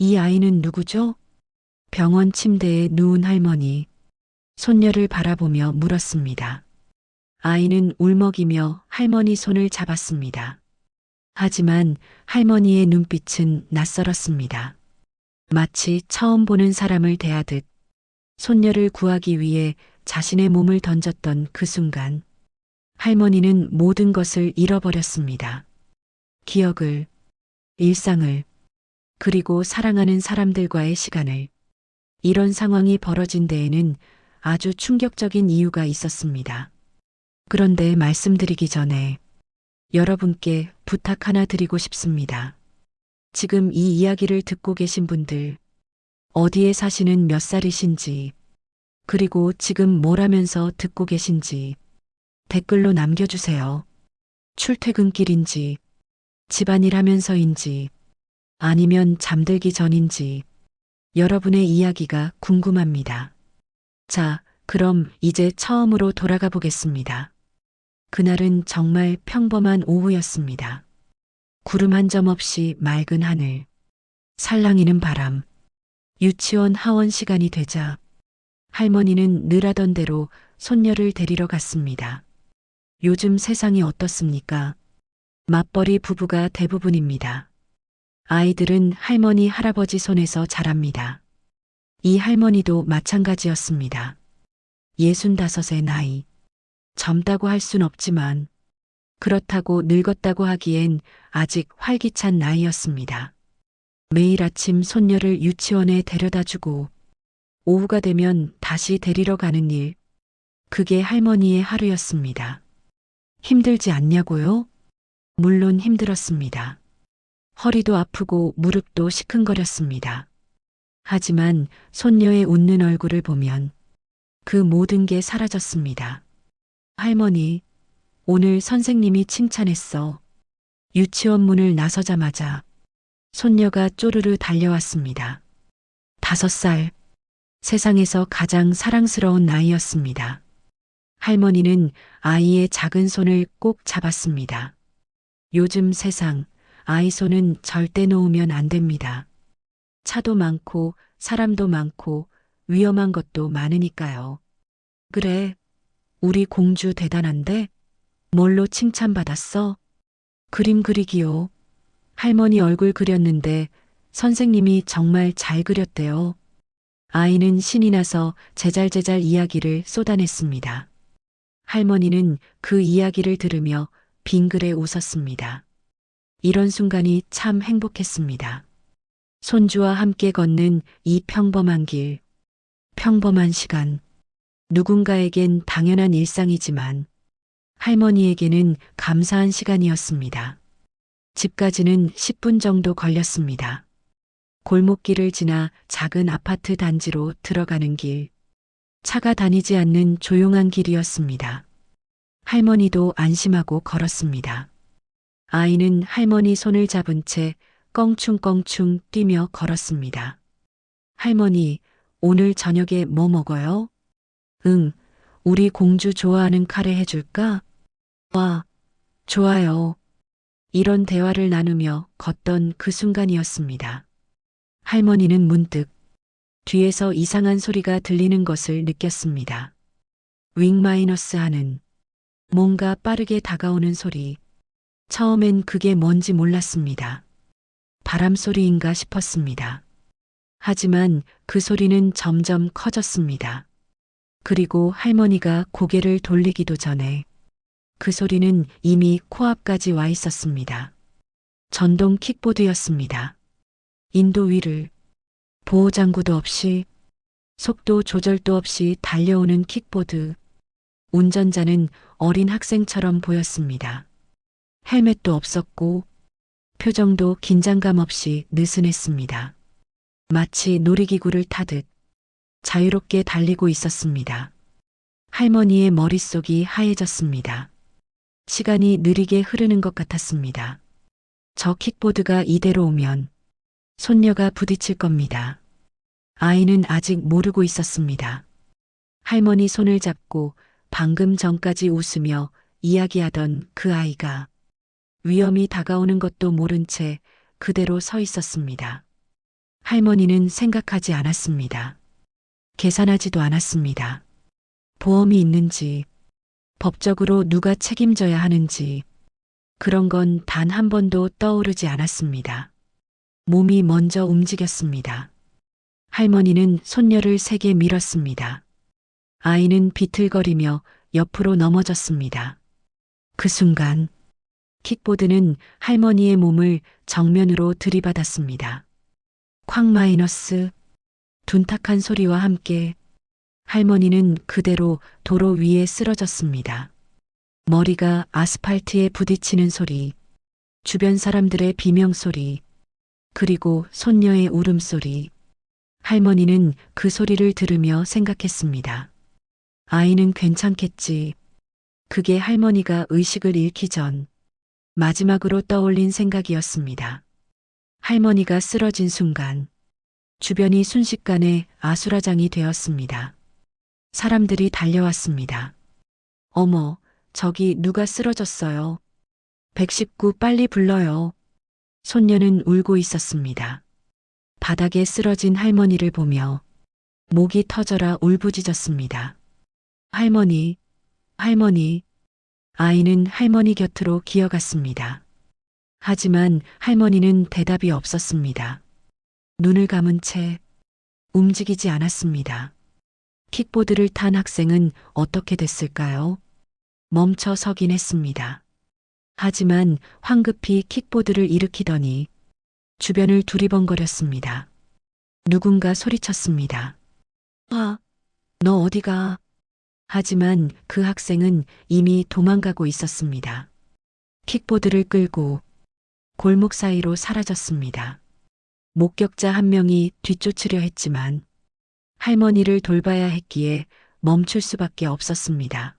이 아이는 누구죠? 병원 침대에 누운 할머니, 손녀를 바라보며 물었습니다. 아이는 울먹이며 할머니 손을 잡았습니다. 하지만 할머니의 눈빛은 낯설었습니다. 마치 처음 보는 사람을 대하듯 손녀를 구하기 위해 자신의 몸을 던졌던 그 순간 할머니는 모든 것을 잃어버렸습니다. 기억을, 일상을, 그리고 사랑하는 사람들과의 시간을. 이런 상황이 벌어진 데에는 아주 충격적인 이유가 있었습니다. 그런데 말씀드리기 전에 여러분께 부탁 하나 드리고 싶습니다. 지금 이 이야기를 듣고 계신 분들, 어디에 사시는 몇 살이신지, 그리고 지금 뭘 하면서 듣고 계신지 댓글로 남겨주세요. 출퇴근길인지, 집안일 하면서인지, 아니면 잠들기 전인지, 여러분의 이야기가 궁금합니다. 자, 그럼 이제 처음으로 돌아가 보겠습니다. 그날은 정말 평범한 오후였습니다. 구름 한 점 없이 맑은 하늘, 살랑이는 바람, 유치원 하원 시간이 되자 할머니는 늘 하던 대로 손녀를 데리러 갔습니다. 요즘 세상이 어떻습니까? 맞벌이 부부가 대부분입니다. 아이들은 할머니, 할아버지 손에서 자랍니다. 이 할머니도 마찬가지였습니다. 65의 나이. 젊다고 할 순 없지만 그렇다고 늙었다고 하기엔 아직 활기찬 나이였습니다. 매일 아침 손녀를 유치원에 데려다 주고 오후가 되면 다시 데리러 가는 일. 그게 할머니의 하루였습니다. 힘들지 않냐고요? 물론 힘들었습니다. 허리도 아프고 무릎도 시큰거렸습니다. 하지만 손녀의 웃는 얼굴을 보면 그 모든 게 사라졌습니다. 할머니, 오늘 선생님이 칭찬했어. 유치원 문을 나서자마자 손녀가 쪼르르 달려왔습니다. 5살, 세상에서 가장 사랑스러운 나이였습니다. 할머니는 아이의 작은 손을 꼭 잡았습니다. 요즘 세상, 아이 손은 절대 놓으면 안 됩니다. 차도 많고 사람도 많고 위험한 것도 많으니까요. 그래, 우리 공주 대단한데? 뭘로 칭찬받았어? 그림 그리기요. 할머니 얼굴 그렸는데 선생님이 정말 잘 그렸대요. 아이는 신이 나서 제잘제잘 이야기를 쏟아냈습니다. 할머니는 그 이야기를 들으며 빙그레 웃었습니다. 이런 순간이 참 행복했습니다. 손주와 함께 걷는 이 평범한 길, 평범한 시간, 누군가에겐 당연한 일상이지만 할머니에게는 감사한 시간이었습니다. 집까지는 10분 정도 걸렸습니다. 골목길을 지나 작은 아파트 단지로 들어가는 길, 차가 다니지 않는 조용한 길이었습니다. 할머니도 안심하고 걸었습니다. 아이는 할머니 손을 잡은 채 껑충껑충 뛰며 걸었습니다. 할머니, 오늘 저녁에 뭐 먹어요? 응, 우리 공주 좋아하는 카레 해줄까? 와, 좋아요. 이런 대화를 나누며 걷던 그 순간이었습니다. 할머니는 문득 뒤에서 이상한 소리가 들리는 것을 느꼈습니다. 윙 마이너스 하는 뭔가 빠르게 다가오는 소리. 처음엔 그게 뭔지 몰랐습니다. 바람 소리인가 싶었습니다. 하지만 그 소리는 점점 커졌습니다. 그리고 할머니가 고개를 돌리기도 전에 그 소리는 이미 코앞까지 와 있었습니다. 전동 킥보드였습니다. 인도 위를 보호장구도 없이 속도 조절도 없이 달려오는 킥보드. 운전자는 어린 학생처럼 보였습니다. 헬멧도 없었고 표정도 긴장감 없이 느슨했습니다. 마치 놀이기구를 타듯 자유롭게 달리고 있었습니다. 할머니의 머릿속이 하얘졌습니다. 시간이 느리게 흐르는 것 같았습니다. 저 킥보드가 이대로 오면 손녀가 부딪힐 겁니다. 아이는 아직 모르고 있었습니다. 할머니 손을 잡고 방금 전까지 웃으며 이야기하던 그 아이가 위험이 다가오는 것도 모른 채 그대로 서 있었습니다. 할머니는 생각하지 않았습니다. 계산하지도 않았습니다. 보험이 있는지, 법적으로 누가 책임져야 하는지, 그런 건 단 한 번도 떠오르지 않았습니다. 몸이 먼저 움직였습니다. 할머니는 손녀를 세게 밀었습니다. 아이는 비틀거리며 옆으로 넘어졌습니다. 그 순간 킥보드는 할머니의 몸을 정면으로 들이받았습니다. 쾅 마이너스 둔탁한 소리와 함께 할머니는 그대로 도로 위에 쓰러졌습니다. 머리가 아스팔트에 부딪히는 소리, 주변 사람들의 비명소리, 그리고 손녀의 울음소리. 할머니는 그 소리를 들으며 생각했습니다. 아이는 괜찮겠지. 그게 할머니가 의식을 잃기 전 마지막으로 떠올린 생각이었습니다. 할머니가 쓰러진 순간 주변이 순식간에 아수라장이 되었습니다. 사람들이 달려왔습니다. 어머, 저기 누가 쓰러졌어요. 119 빨리 불러요. 손녀는 울고 있었습니다. 바닥에 쓰러진 할머니를 보며 목이 터져라 울부짖었습니다. 할머니, 할머니. 아이는 할머니 곁으로 기어갔습니다. 하지만 할머니는 대답이 없었습니다. 눈을 감은 채 움직이지 않았습니다. 킥보드를 탄 학생은 어떻게 됐을까요? 멈춰 서긴 했습니다. 하지만 황급히 킥보드를 일으키더니 주변을 두리번거렸습니다. 누군가 소리쳤습니다. 너 어디가? 하지만 그 학생은 이미 도망가고 있었습니다. 킥보드를 끌고 골목 사이로 사라졌습니다. 목격자 한 명이 뒤쫓으려 했지만 할머니를 돌봐야 했기에 멈출 수밖에 없었습니다.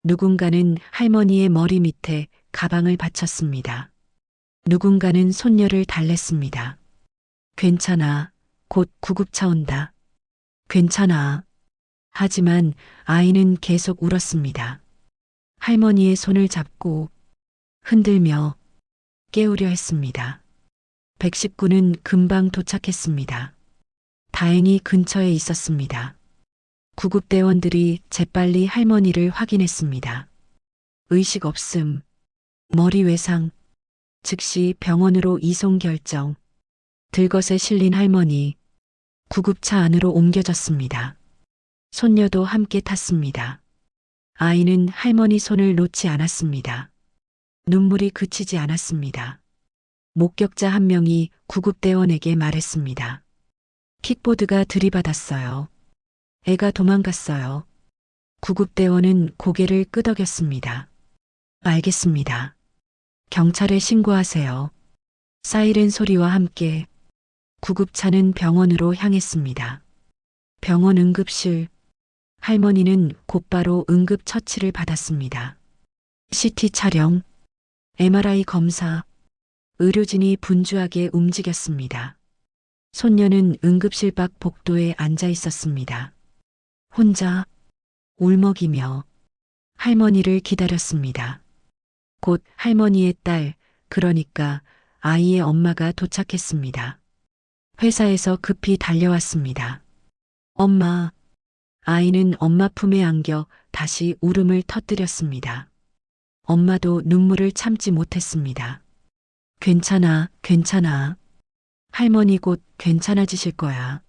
누군가는 할머니의 머리 밑에 가방을 받쳤습니다. 누군가는 손녀를 달랬습니다. 괜찮아. 곧 구급차 온다. 괜찮아. 하지만 아이는 계속 울었습니다. 할머니의 손을 잡고 흔들며 깨우려 했습니다. 119는 금방 도착했습니다. 다행히 근처에 있었습니다. 구급대원들이 재빨리 할머니를 확인했습니다. 의식 없음, 머리 외상, 즉시 병원으로 이송 결정. 들것에 실린 할머니, 구급차 안으로 옮겨졌습니다. 손녀도 함께 탔습니다. 아이는 할머니 손을 놓지 않았습니다. 눈물이 그치지 않았습니다. 목격자 한 명이 구급대원에게 말했습니다. 킥보드가 들이받았어요. 애가 도망갔어요. 구급대원은 고개를 끄덕였습니다. 알겠습니다. 경찰에 신고하세요. 사이렌 소리와 함께 구급차는 병원으로 향했습니다. 병원 응급실. 할머니는 곧바로 응급처치를 받았습니다. CT 촬영, MRI 검사, 의료진이 분주하게 움직였습니다. 손녀는 응급실 밖 복도에 앉아 있었습니다. 혼자 울먹이며 할머니를 기다렸습니다. 곧 할머니의 딸, 그러니까 아이의 엄마가 도착했습니다. 회사에서 급히 달려왔습니다. 엄마. 아이는 엄마 품에 안겨 다시 울음을 터뜨렸습니다. 엄마도 눈물을 참지 못했습니다. 괜찮아, 괜찮아. 할머니 곧 괜찮아지실 거야.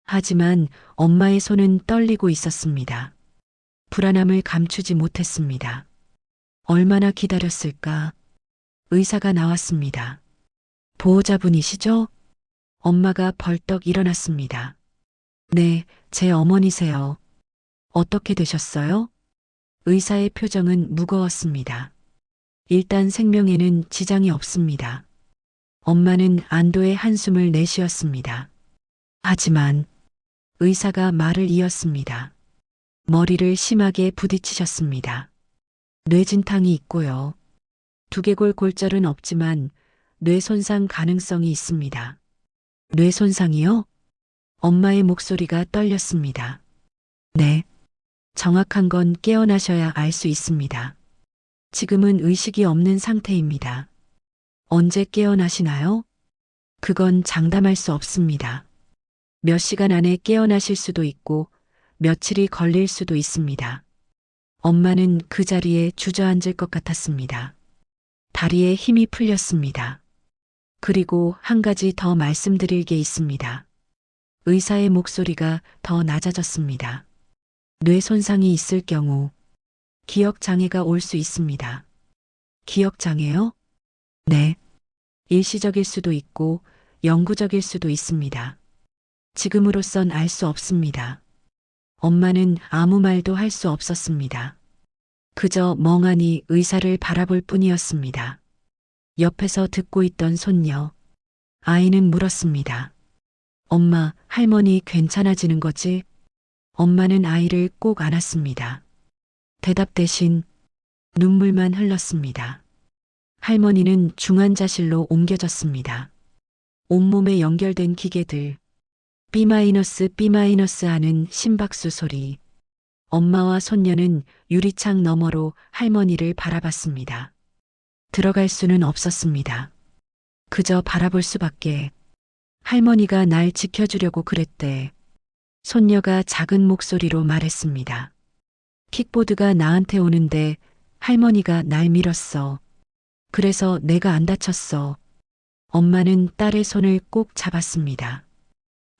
하지만 엄마의 손은 떨리고 있었습니다. 불안함을 감추지 못했습니다. 얼마나 기다렸을까? 의사가 나왔습니다. 보호자분이시죠? 엄마가 벌떡 일어났습니다. 네, 제 어머니세요. 어떻게 되셨어요? 의사의 표정은 무거웠습니다. 일단 생명에는 지장이 없습니다. 엄마는 안도의 한숨을 내쉬었습니다. 하지만 의사가 말을 이었습니다. 머리를 심하게 부딪히셨습니다. 뇌진탕이 있고요. 두개골 골절은 없지만 뇌 손상 가능성이 있습니다. 뇌 손상이요? 엄마의 목소리가 떨렸습니다. 네. 정확한 건 깨어나셔야 알 수 있습니다. 지금은 의식이 없는 상태입니다. 언제 깨어나시나요? 그건 장담할 수 없습니다. 몇 시간 안에 깨어나실 수도 있고 며칠이 걸릴 수도 있습니다. 엄마는 그 자리에 주저앉을 것 같았습니다. 다리에 힘이 풀렸습니다. 그리고 한 가지 더 말씀드릴 게 있습니다. 의사의 목소리가 더 낮아졌습니다. 뇌 손상이 있을 경우 기억 장애가 올 수 있습니다. 기억 장애요? 네. 일시적일 수도 있고 영구적일 수도 있습니다. 지금으로선 알 수 없습니다. 엄마는 아무 말도 할 수 없었습니다. 그저 멍하니 의사를 바라볼 뿐이었습니다. 옆에서 듣고 있던 손녀, 아이는 물었습니다. 엄마, 할머니 괜찮아지는 거지? 엄마는 아이를 꼭 안았습니다. 대답 대신 눈물만 흘렀습니다. 할머니는 중환자실로 옮겨졌습니다. 온몸에 연결된 기계들, B- B- 하는 심박수 소리. 엄마와 손녀는 유리창 너머로 할머니를 바라봤습니다. 들어갈 수는 없었습니다. 그저 바라볼 수밖에. 할머니가 날 지켜주려고 그랬대. 손녀가 작은 목소리로 말했습니다. 킥보드가 나한테 오는데 할머니가 날 밀었어. 그래서 내가 안 다쳤어. 엄마는 딸의 손을 꼭 잡았습니다.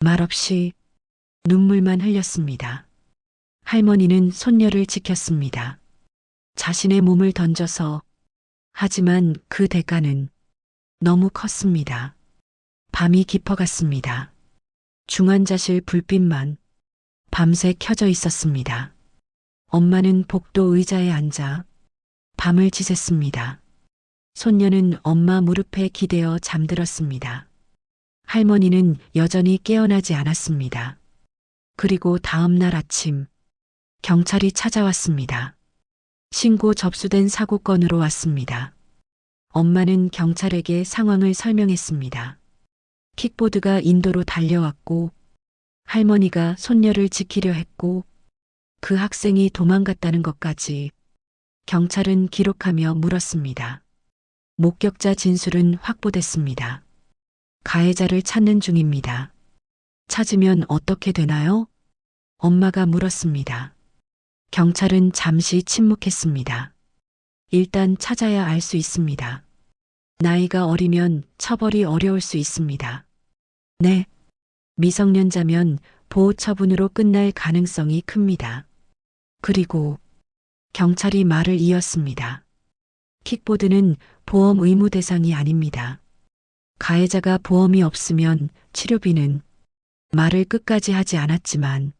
말없이 눈물만 흘렸습니다. 할머니는 손녀를 지켰습니다. 자신의 몸을 던져서. 하지만 그 대가는 너무 컸습니다. 밤이 깊어갔습니다. 중환자실 불빛만 밤새 켜져 있었습니다. 엄마는 복도 의자에 앉아 밤을 지샜습니다. 손녀는 엄마 무릎에 기대어 잠들었습니다. 할머니는 여전히 깨어나지 않았습니다. 그리고 다음 날 아침 경찰이 찾아왔습니다. 신고 접수된 사고 건으로 왔습니다. 엄마는 경찰에게 상황을 설명했습니다. 킥보드가 인도로 달려왔고 할머니가 손녀를 지키려 했고 그 학생이 도망갔다는 것까지 경찰은 기록하며 물었습니다. 목격자 진술은 확보됐습니다. 가해자를 찾는 중입니다. 찾으면 어떻게 되나요? 엄마가 물었습니다. 경찰은 잠시 침묵했습니다. 일단 찾아야 알 수 있습니다. 나이가 어리면 처벌이 어려울 수 있습니다. 네. 미성년자면 보호 처분으로 끝날 가능성이 큽니다. 그리고 경찰이 말을 이었습니다. 킥보드는 보험 의무 대상이 아닙니다. 가해자가 보험이 없으면 치료비는. 말을 끝까지 하지 않았지만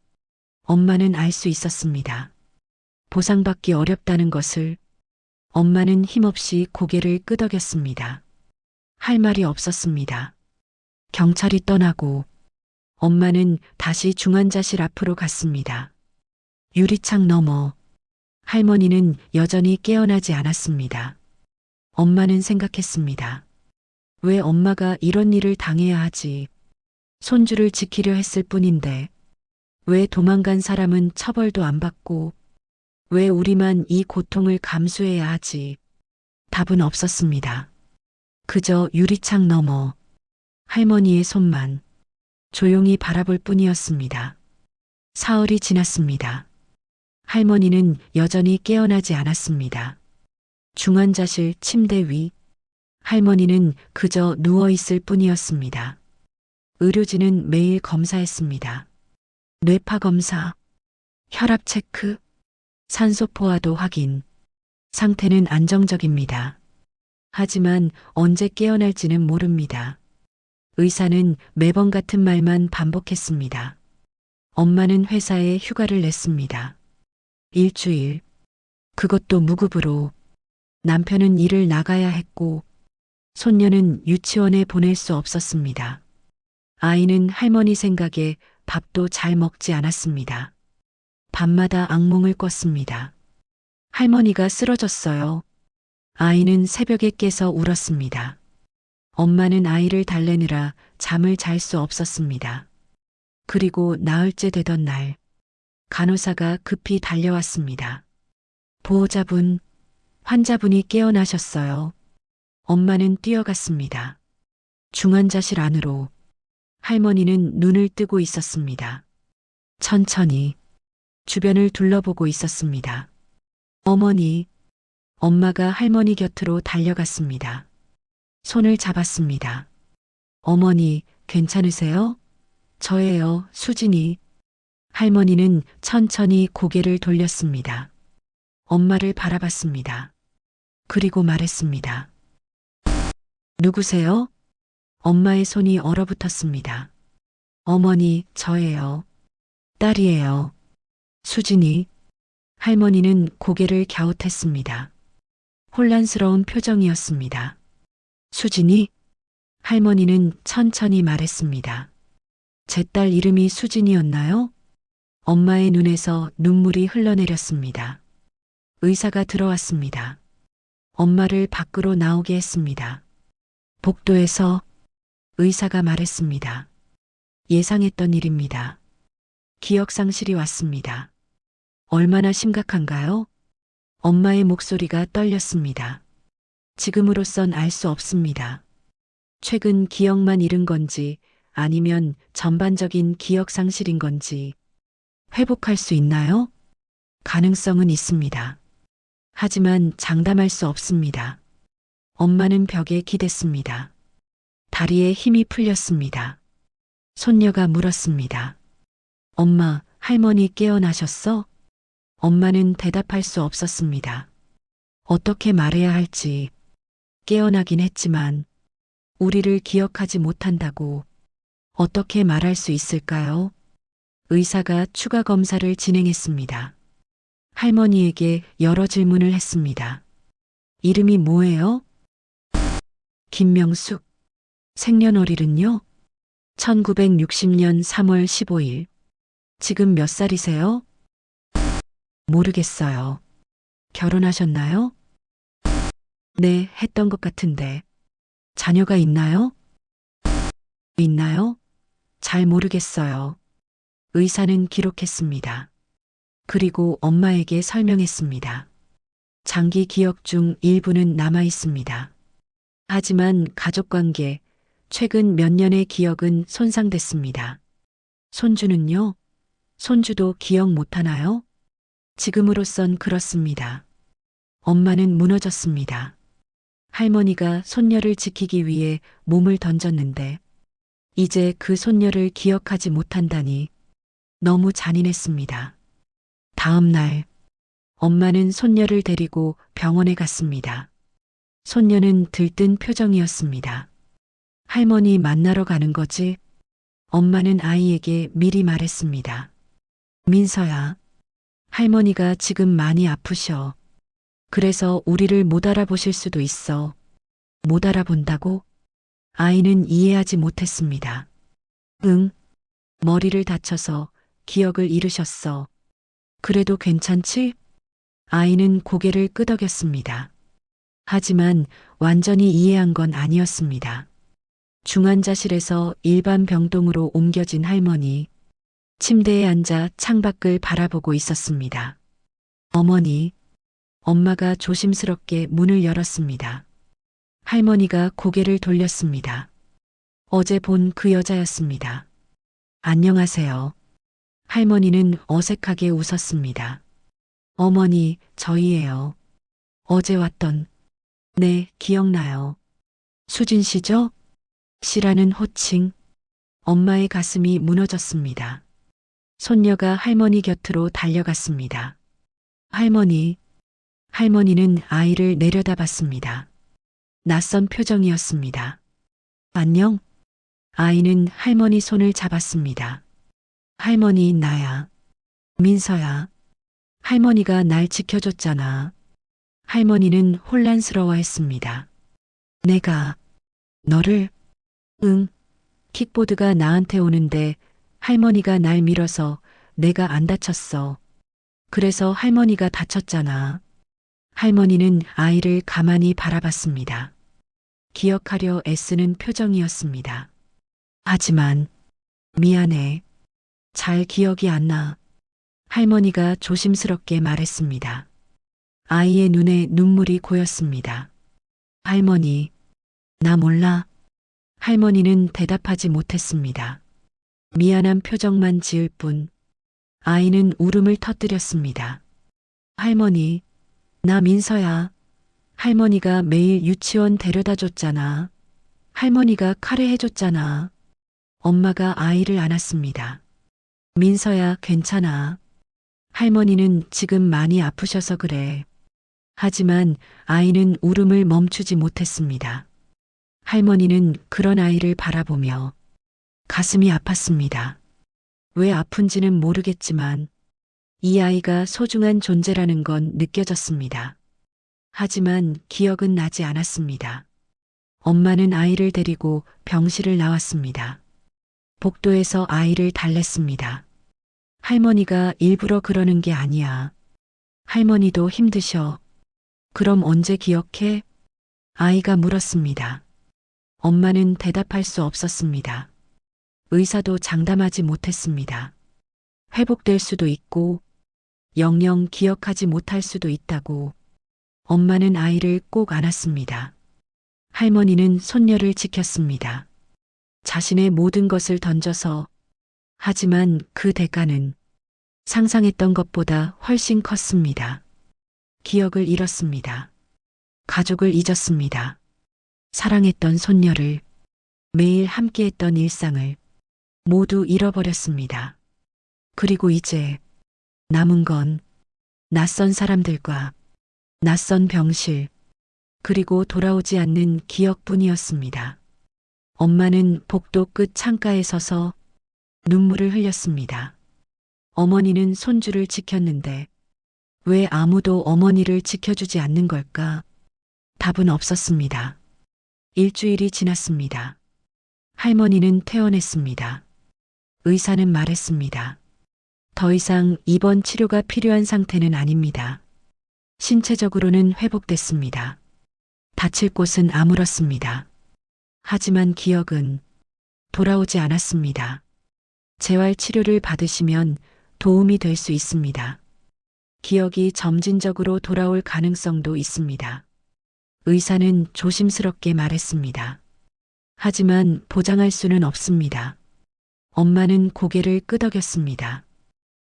엄마는 알 수 있었습니다. 보상받기 어렵다는 것을. 엄마는 힘없이 고개를 끄덕였습니다. 할 말이 없었습니다. 경찰이 떠나고 엄마는 다시 중환자실 앞으로 갔습니다. 유리창 너머. 할머니는 여전히 깨어나지 않았습니다. 엄마는 생각했습니다. 왜 엄마가 이런 일을 당해야 하지? 손주를 지키려 했을 뿐인데 왜 도망간 사람은 처벌도 안 받고 왜 우리만 이 고통을 감수해야 하지? 답은 없었습니다. 그저 유리창 너머 할머니의 손만 조용히 바라볼 뿐이었습니다. 사흘이 지났습니다. 할머니는 여전히 깨어나지 않았습니다. 중환자실 침대 위 할머니는 그저 누워있을 뿐이었습니다. 의료진은 매일 검사했습니다. 뇌파 검사, 혈압 체크, 산소 포화도 확인. 상태는 안정적입니다. 하지만 언제 깨어날지는 모릅니다. 의사는 매번 같은 말만 반복했습니다. 엄마는 회사에 휴가를 냈습니다. 일주일. 그것도 무급으로. 남편은 일을 나가야 했고 손녀는 유치원에 보낼 수 없었습니다. 아이는 할머니 생각에 밥도 잘 먹지 않았습니다. 밤마다 악몽을 꿨습니다. 할머니가 쓰러졌어요. 아이는 새벽에 깨서 울었습니다. 엄마는 아이를 달래느라 잠을 잘 수 없었습니다. 그리고 나흘째 되던 날, 간호사가 급히 달려왔습니다. 보호자분, 환자분이 깨어나셨어요. 엄마는 뛰어갔습니다. 중환자실 안으로. 할머니는 눈을 뜨고 있었습니다. 천천히 주변을 둘러보고 있었습니다. 어머니, 엄마가 할머니 곁으로 달려갔습니다. 손을 잡았습니다. 어머니, 괜찮으세요? 저예요, 수진이. 할머니는 천천히 고개를 돌렸습니다. 엄마를 바라봤습니다. 그리고 말했습니다. 누구세요? 엄마의 손이 얼어붙었습니다. 어머니, 저예요. 딸이에요. 수진이. 할머니는 고개를 갸웃했습니다. 혼란스러운 표정이었습니다. 수진이? 할머니는 천천히 말했습니다. 제 딸 이름이 수진이었나요? 엄마의 눈에서 눈물이 흘러내렸습니다. 의사가 들어왔습니다. 엄마를 밖으로 나오게 했습니다. 복도에서 의사가 말했습니다. 예상했던 일입니다. 기억상실이 왔습니다. 얼마나 심각한가요? 엄마의 목소리가 떨렸습니다. 지금으로선 알 수 없습니다. 최근 기억만 잃은 건지 아니면 전반적인 기억상실인 건지 회복할 수 있나요? 가능성은 있습니다. 하지만 장담할 수 없습니다. 엄마는 벽에 기댔습니다. 다리에 힘이 풀렸습니다. 손녀가 물었습니다. 엄마, 할머니 깨어나셨어? 엄마는 대답할 수 없었습니다. 어떻게 말해야 할지. 깨어나긴 했지만 우리를 기억하지 못한다고 어떻게 말할 수 있을까요? 의사가 추가 검사를 진행했습니다. 할머니에게 여러 질문을 했습니다. 이름이 뭐예요? 김명숙. 생년월일은요? 1960년 3월 15일. 지금 몇 살이세요? 모르겠어요. 결혼하셨나요? 네, 했던 것 같은데. 자녀가 있나요? 있나요? 잘 모르겠어요. 의사는 기록했습니다. 그리고 엄마에게 설명했습니다. 장기 기억 중 일부는 남아 있습니다. 하지만 가족관계, 최근 몇 년의 기억은 손상됐습니다. 손주는요? 손주도 기억 못하나요? 지금으로선 그렇습니다. 엄마는 무너졌습니다. 할머니가 손녀를 지키기 위해 몸을 던졌는데 이제 그 손녀를 기억하지 못한다니 너무 잔인했습니다. 다음 날 엄마는 손녀를 데리고 병원에 갔습니다. 손녀는 들뜬 표정이었습니다. 할머니 만나러 가는 거지? 엄마는 아이에게 미리 말했습니다. 민서야, 할머니가 지금 많이 아프셔. 그래서 우리를 못 알아보실 수도 있어. 못 알아본다고? 아이는 이해하지 못했습니다. 응, 머리를 다쳐서 기억을 잃으셨어. 그래도 괜찮지? 아이는 고개를 끄덕였습니다. 하지만 완전히 이해한 건 아니었습니다. 중환자실에서 일반 병동으로 옮겨진 할머니, 침대에 앉아 창밖을 바라보고 있었습니다. 어머니, 엄마가 조심스럽게 문을 열었습니다. 할머니가 고개를 돌렸습니다. 어제 본 그 여자였습니다. 안녕하세요. 할머니는 어색하게 웃었습니다. 어머니, 저희예요. 어제 왔던. 네, 기억나요. 수진 씨죠? 씨라는 호칭. 엄마의 가슴이 무너졌습니다. 손녀가 할머니 곁으로 달려갔습니다. 할머니. 할머니는 아이를 내려다봤습니다. 낯선 표정이었습니다. 안녕? 아이는 할머니 손을 잡았습니다. 할머니, 나야. 민서야. 할머니가 날 지켜줬잖아. 할머니는 혼란스러워했습니다. 내가 너를? 응. 킥보드가 나한테 오는데 할머니가 날 밀어서 내가 안 다쳤어. 그래서 할머니가 다쳤잖아. 할머니는 아이를 가만히 바라봤습니다. 기억하려 애쓰는 표정이었습니다. 하지만 미안해. 잘 기억이 안 나. 할머니가 조심스럽게 말했습니다. 아이의 눈에 눈물이 고였습니다. 할머니, 나 몰라. 할머니는 대답하지 못했습니다. 미안한 표정만 지을 뿐 아이는 울음을 터뜨렸습니다. 할머니, 나 민서야. 할머니가 매일 유치원 데려다 줬잖아. 할머니가 카레 해줬잖아. 엄마가 아이를 안았습니다. 민서야, 괜찮아. 할머니는 지금 많이 아프셔서 그래. 하지만 아이는 울음을 멈추지 못했습니다. 할머니는 그런 아이를 바라보며 가슴이 아팠습니다. 왜 아픈지는 모르겠지만 이 아이가 소중한 존재라는 건 느껴졌습니다. 하지만 기억은 나지 않았습니다. 엄마는 아이를 데리고 병실을 나왔습니다. 복도에서 아이를 달랬습니다. 할머니가 일부러 그러는 게 아니야. 할머니도 힘드셔. 그럼 언제 기억해? 아이가 물었습니다. 엄마는 대답할 수 없었습니다. 의사도 장담하지 못했습니다. 회복될 수도 있고 영영 기억하지 못할 수도 있다고. 엄마는 아이를 꼭 안았습니다. 할머니는 손녀를 지켰습니다. 자신의 모든 것을 던져서. 하지만 그 대가는 상상했던 것보다 훨씬 컸습니다. 기억을 잃었습니다. 가족을 잊었습니다. 사랑했던 손녀를, 매일 함께했던 일상을 모두 잃어버렸습니다. 그리고 이제 남은 건 낯선 사람들과 낯선 병실, 그리고 돌아오지 않는 기억뿐이었습니다. 엄마는 복도 끝 창가에 서서 눈물을 흘렸습니다. 어머니는 손주를 지켰는데 왜 아무도 어머니를 지켜주지 않는 걸까? 답은 없었습니다. 일주일이 지났습니다. 할머니는 퇴원했습니다. 의사는 말했습니다. 더 이상 입원 치료가 필요한 상태는 아닙니다. 신체적으로는 회복됐습니다. 다칠 곳은 아물었습니다. 하지만 기억은 돌아오지 않았습니다. 재활 치료를 받으시면 도움이 될 수 있습니다. 기억이 점진적으로 돌아올 가능성도 있습니다. 의사는 조심스럽게 말했습니다. 하지만 보장할 수는 없습니다. 엄마는 고개를 끄덕였습니다.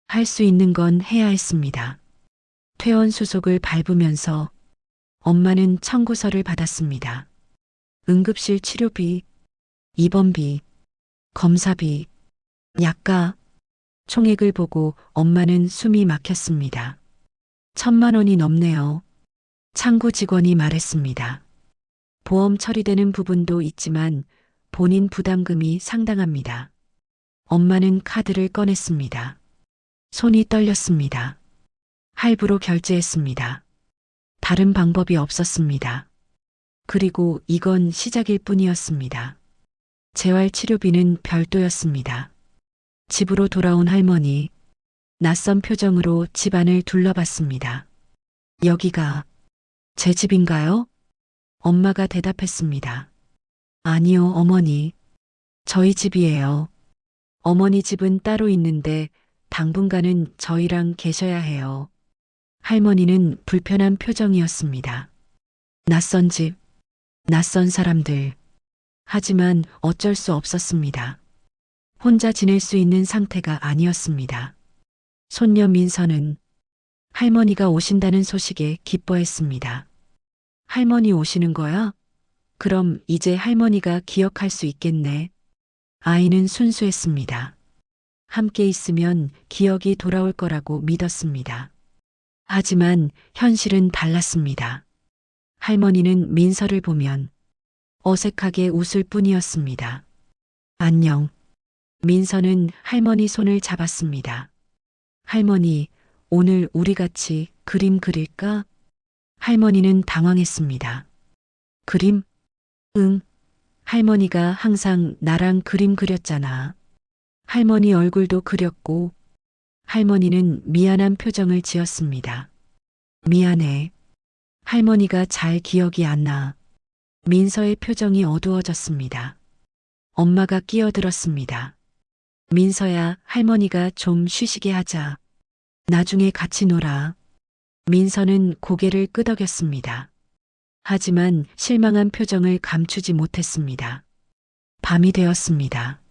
할 수 있는 건 해야 했습니다. 퇴원 수속을 밟으면서 엄마는 청구서를 받았습니다. 응급실 치료비, 입원비, 검사비, 약가, 총액을 보고 엄마는 숨이 막혔습니다. 1,000만 원이 넘네요. 창구 직원이 말했습니다. 보험 처리되는 부분도 있지만 본인 부담금이 상당합니다. 엄마는 카드를 꺼냈습니다. 손이 떨렸습니다. 할부로 결제했습니다. 다른 방법이 없었습니다. 그리고 이건 시작일 뿐이었습니다. 재활치료비는 별도였습니다. 집으로 돌아온 할머니, 낯선 표정으로 집안을 둘러봤습니다. 여기가 제 집인가요? 엄마가 대답했습니다. 아니요, 어머니. 저희 집이에요. 어머니 집은 따로 있는데 당분간은 저희랑 계셔야 해요. 할머니는 불편한 표정이었습니다. 낯선 집, 낯선 사람들. 하지만 어쩔 수 없었습니다. 혼자 지낼 수 있는 상태가 아니었습니다. 손녀 민서는 할머니가 오신다는 소식에 기뻐했습니다. 할머니 오시는 거야? 그럼 이제 할머니가 기억할 수 있겠네. 아이는 순수했습니다. 함께 있으면 기억이 돌아올 거라고 믿었습니다. 하지만 현실은 달랐습니다. 할머니는 민서를 보면 어색하게 웃을 뿐이었습니다. 안녕. 민서는 할머니 손을 잡았습니다. 할머니, 오늘 우리 같이 그림 그릴까? 할머니는 당황했습니다. 그림? 응. 할머니가 항상 나랑 그림 그렸잖아. 할머니 얼굴도 그렸고, 할머니는 미안한 표정을 지었습니다. 미안해. 할머니가 잘 기억이 안 나. 민서의 표정이 어두워졌습니다. 엄마가 끼어들었습니다. 민서야, 할머니가 좀 쉬시게 하자. 나중에 같이 놀아. 민서는 고개를 끄덕였습니다. 하지만 실망한 표정을 감추지 못했습니다. 밤이 되었습니다.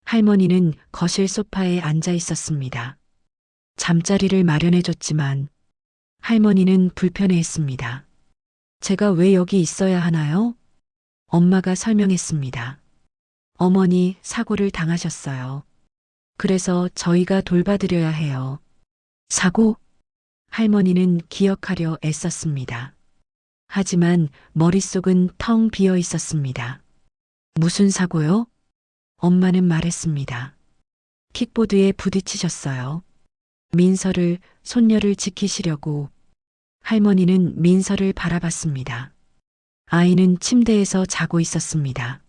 할머니는 거실 소파에 앉아 있었습니다. 잠자리를 마련해 줬지만 할머니는 불편해했습니다. 제가 왜 여기 있어야 하나요? 엄마가 설명했습니다. 어머니 사고를 당하셨어요. 그래서 저희가 돌봐드려야 해요. 사고? 할머니는 기억하려 애썼습니다. 하지만 머릿속은 텅 비어 있었습니다. 무슨 사고요? 엄마는 말했습니다. 킥보드에 부딪히셨어요. 민서를, 손녀를 지키시려고. 할머니는 민서를 바라봤습니다. 아이는 침대에서 자고 있었습니다.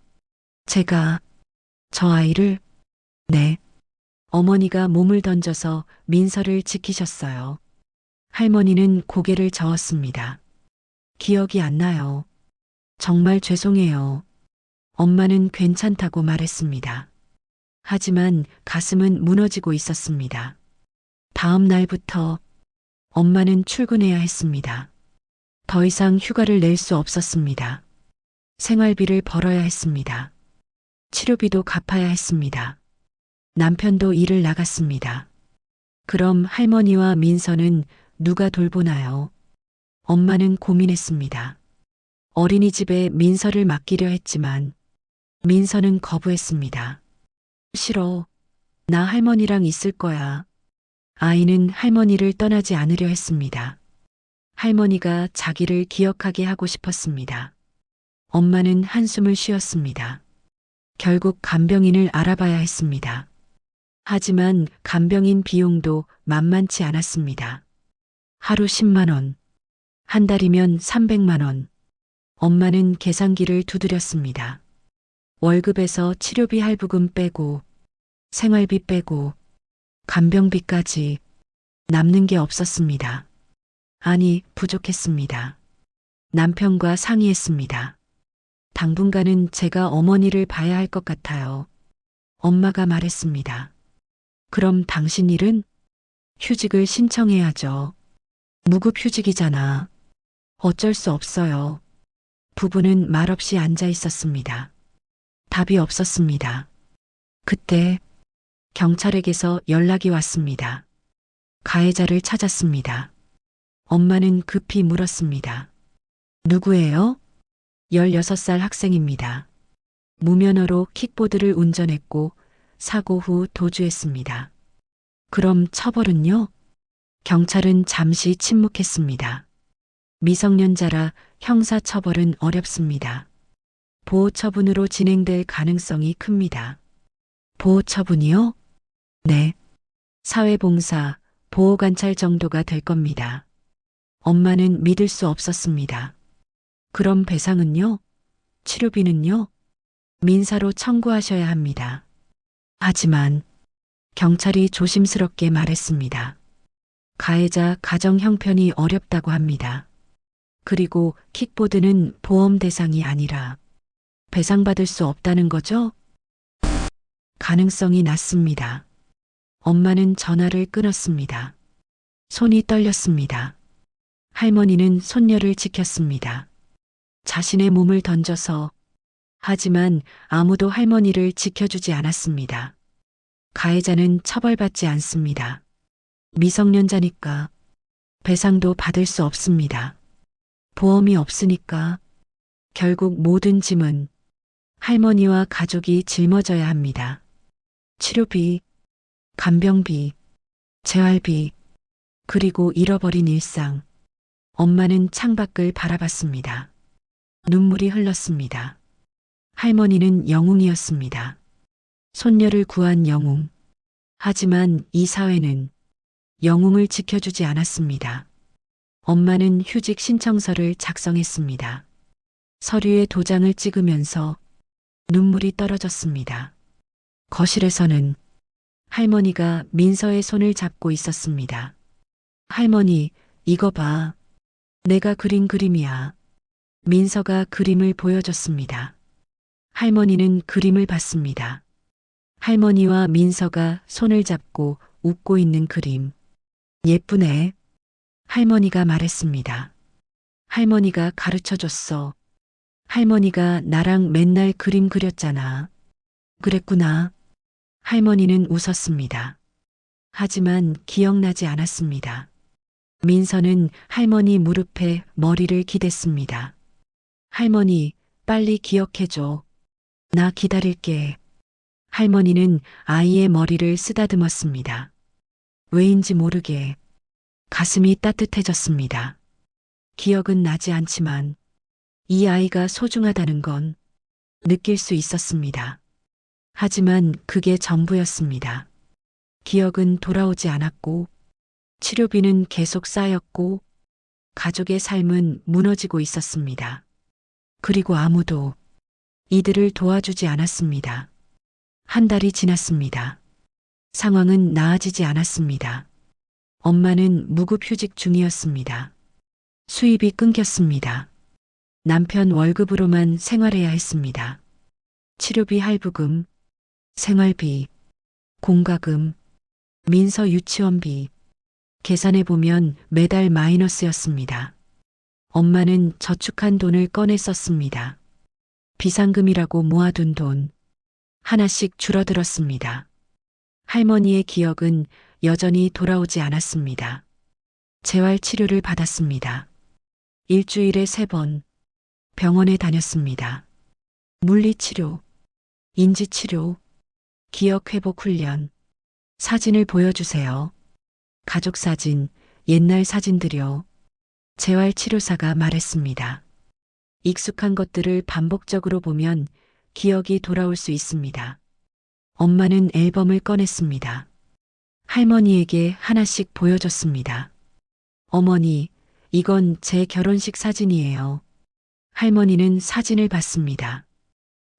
제가, 저 아이를, 네. 어머니가 몸을 던져서 민서를 지키셨어요. 할머니는 고개를 저었습니다. 기억이 안 나요. 정말 죄송해요. 엄마는 괜찮다고 말했습니다. 하지만 가슴은 무너지고 있었습니다. 다음 날부터 엄마는 출근해야 했습니다. 더 이상 휴가를 낼 수 없었습니다. 생활비를 벌어야 했습니다. 치료비도 갚아야 했습니다. 남편도 일을 나갔습니다. 그럼 할머니와 민서는 누가 돌보나요? 엄마는 고민했습니다. 어린이집에 민서를 맡기려 했지만 민서는 거부했습니다. 싫어. 나 할머니랑 있을 거야. 아이는 할머니를 떠나지 않으려 했습니다. 할머니가 자기를 기억하게 하고 싶었습니다. 엄마는 한숨을 쉬었습니다. 결국 간병인을 알아봐야 했습니다. 하지만 간병인 비용도 만만치 않았습니다. 하루 10만 원, 한 달이면 300만 원. 엄마는 계산기를 두드렸습니다. 월급에서 치료비 할부금 빼고, 생활비 빼고, 간병비까지 남는 게 없었습니다. 아니, 부족했습니다. 남편과 상의했습니다. 당분간은 제가 어머니를 봐야 할 것 같아요. 엄마가 말했습니다. 그럼 당신 일은? 휴직을 신청해야죠. 무급휴직이잖아. 어쩔 수 없어요. 부부는 말없이 앉아 있었습니다. 답이 없었습니다. 그때 경찰에게서 연락이 왔습니다. 가해자를 찾았습니다. 엄마는 급히 물었습니다. 누구예요? 16살 학생입니다. 무면허로 킥보드를 운전했고 사고 후 도주했습니다. 그럼 처벌은요? 경찰은 잠시 침묵했습니다. 미성년자라 형사 처벌은 어렵습니다. 보호 처분으로 진행될 가능성이 큽니다. 보호 처분이요? 네. 사회봉사, 보호관찰 정도가 될 겁니다. 엄마는 믿을 수 없었습니다. 그럼 배상은요? 치료비는요? 민사로 청구하셔야 합니다. 하지만 경찰이 조심스럽게 말했습니다. 가해자 가정 형편이 어렵다고 합니다. 그리고 킥보드는 보험 대상이 아니라 배상받을 수 없다는 거죠? 가능성이 낮습니다. 엄마는 전화를 끊었습니다. 손이 떨렸습니다. 할머니는 손녀를 지켰습니다. 자신의 몸을 던져서. 하지만 아무도 할머니를 지켜주지 않았습니다. 가해자는 처벌받지 않습니다. 미성년자니까 배상도 받을 수 없습니다. 보험이 없으니까 결국 모든 짐은 할머니와 가족이 짊어져야 합니다. 치료비, 간병비, 재활비, 그리고 잃어버린 일상. 엄마는 창밖을 바라봤습니다. 눈물이 흘렀습니다. 할머니는 영웅이었습니다. 손녀를 구한 영웅. 하지만 이 사회는 영웅을 지켜주지 않았습니다. 엄마는 휴직 신청서를 작성했습니다. 서류에 도장을 찍으면서 눈물이 떨어졌습니다. 거실에서는 할머니가 민서의 손을 잡고 있었습니다. 할머니, 이거 봐. 내가 그린 그림이야. 민서가 그림을 보여줬습니다. 할머니는 그림을 봤습니다. 할머니와 민서가 손을 잡고 웃고 있는 그림. 예쁘네. 할머니가 말했습니다. 할머니가 가르쳐 줬어. 할머니가 나랑 맨날 그림 그렸잖아. 그랬구나. 할머니는 웃었습니다. 하지만 기억나지 않았습니다. 민서는 할머니 무릎에 머리를 기댔습니다. 할머니, 빨리 기억해줘. 나 기다릴게. 할머니는 아이의 머리를 쓰다듬었습니다. 왜인지 모르게 가슴이 따뜻해졌습니다. 기억은 나지 않지만 이 아이가 소중하다는 건 느낄 수 있었습니다. 하지만 그게 전부였습니다. 기억은 돌아오지 않았고 치료비는 계속 쌓였고 가족의 삶은 무너지고 있었습니다. 그리고 아무도 이들을 도와주지 않았습니다. 한 달이 지났습니다. 상황은 나아지지 않았습니다. 엄마는 무급휴직 중이었습니다. 수입이 끊겼습니다. 남편 월급으로만 생활해야 했습니다. 치료비 할부금, 생활비, 공과금, 민서 유치원비, 계산해보면 매달 마이너스였습니다. 엄마는 저축한 돈을 꺼내 썼습니다. 비상금이라고 모아둔 돈, 하나씩 줄어들었습니다. 할머니의 기억은 여전히 돌아오지 않았습니다. 재활 치료를 받았습니다. 일주일에 3번 병원에 다녔습니다. 물리치료, 인지치료, 기억회복 훈련, 사진을 보여주세요. 가족 사진, 옛날 사진들이요. 재활치료사가 말했습니다. 익숙한 것들을 반복적으로 보면 기억이 돌아올 수 있습니다. 엄마는 앨범을 꺼냈습니다. 할머니에게 하나씩 보여줬습니다. 어머니, 이건 제 결혼식 사진이에요. 할머니는 사진을 봤습니다.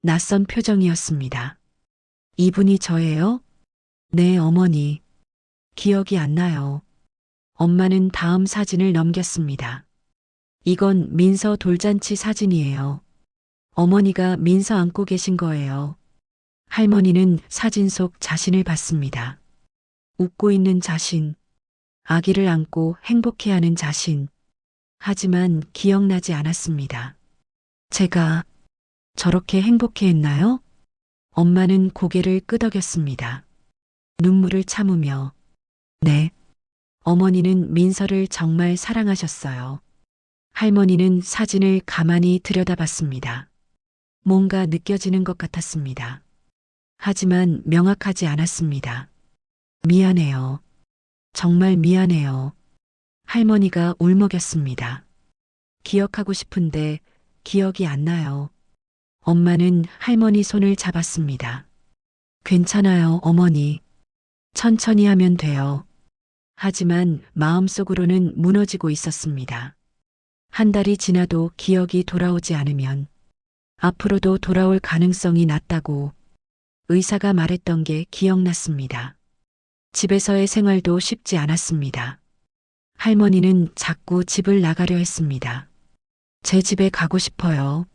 낯선 표정이었습니다. 이분이 저예요? 네, 어머니. 기억이 안 나요. 엄마는 다음 사진을 넘겼습니다. 이건 민서 돌잔치 사진이에요. 어머니가 민서 안고 계신 거예요. 할머니는 사진 속 자신을 봤습니다. 웃고 있는 자신, 아기를 안고 행복해하는 자신. 하지만 기억나지 않았습니다. 제가 저렇게 행복해했나요? 엄마는 고개를 끄덕였습니다. 눈물을 참으며 네. 어머니는 민서를 정말 사랑하셨어요. 할머니는 사진을 가만히 들여다봤습니다. 뭔가 느껴지는 것 같았습니다. 하지만 명확하지 않았습니다. 미안해요. 정말 미안해요. 할머니가 울먹였습니다. 기억하고 싶은데 기억이 안 나요. 엄마는 할머니 손을 잡았습니다. 괜찮아요, 어머니. 천천히 하면 돼요. 하지만 마음속으로는 무너지고 있었습니다. 한 달이 지나도 기억이 돌아오지 않으면 앞으로도 돌아올 가능성이 낮다고 의사가 말했던 게 기억났습니다. 집에서의 생활도 쉽지 않았습니다. 할머니는 자꾸 집을 나가려 했습니다. 제 집에 가고 싶어요.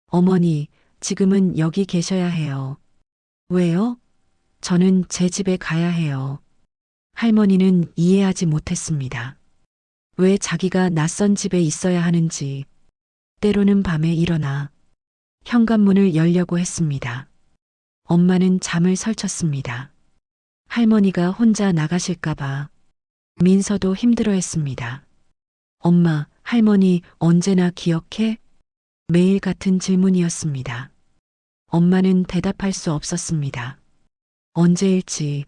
어머니, 지금은 여기 계셔야 해요. 왜요? 저는 제 집에 가야 해요. 할머니는 이해하지 못했습니다. 왜 자기가 낯선 집에 있어야 하는지, 때로는 밤에 일어나 현관문을 열려고 했습니다. 엄마는 잠을 설쳤습니다. 할머니가 혼자 나가실까봐 민서도 힘들어했습니다. 엄마, 할머니 언제나 기억해? 매일 같은 질문이었습니다. 엄마는 대답할 수 없었습니다. 언제일지,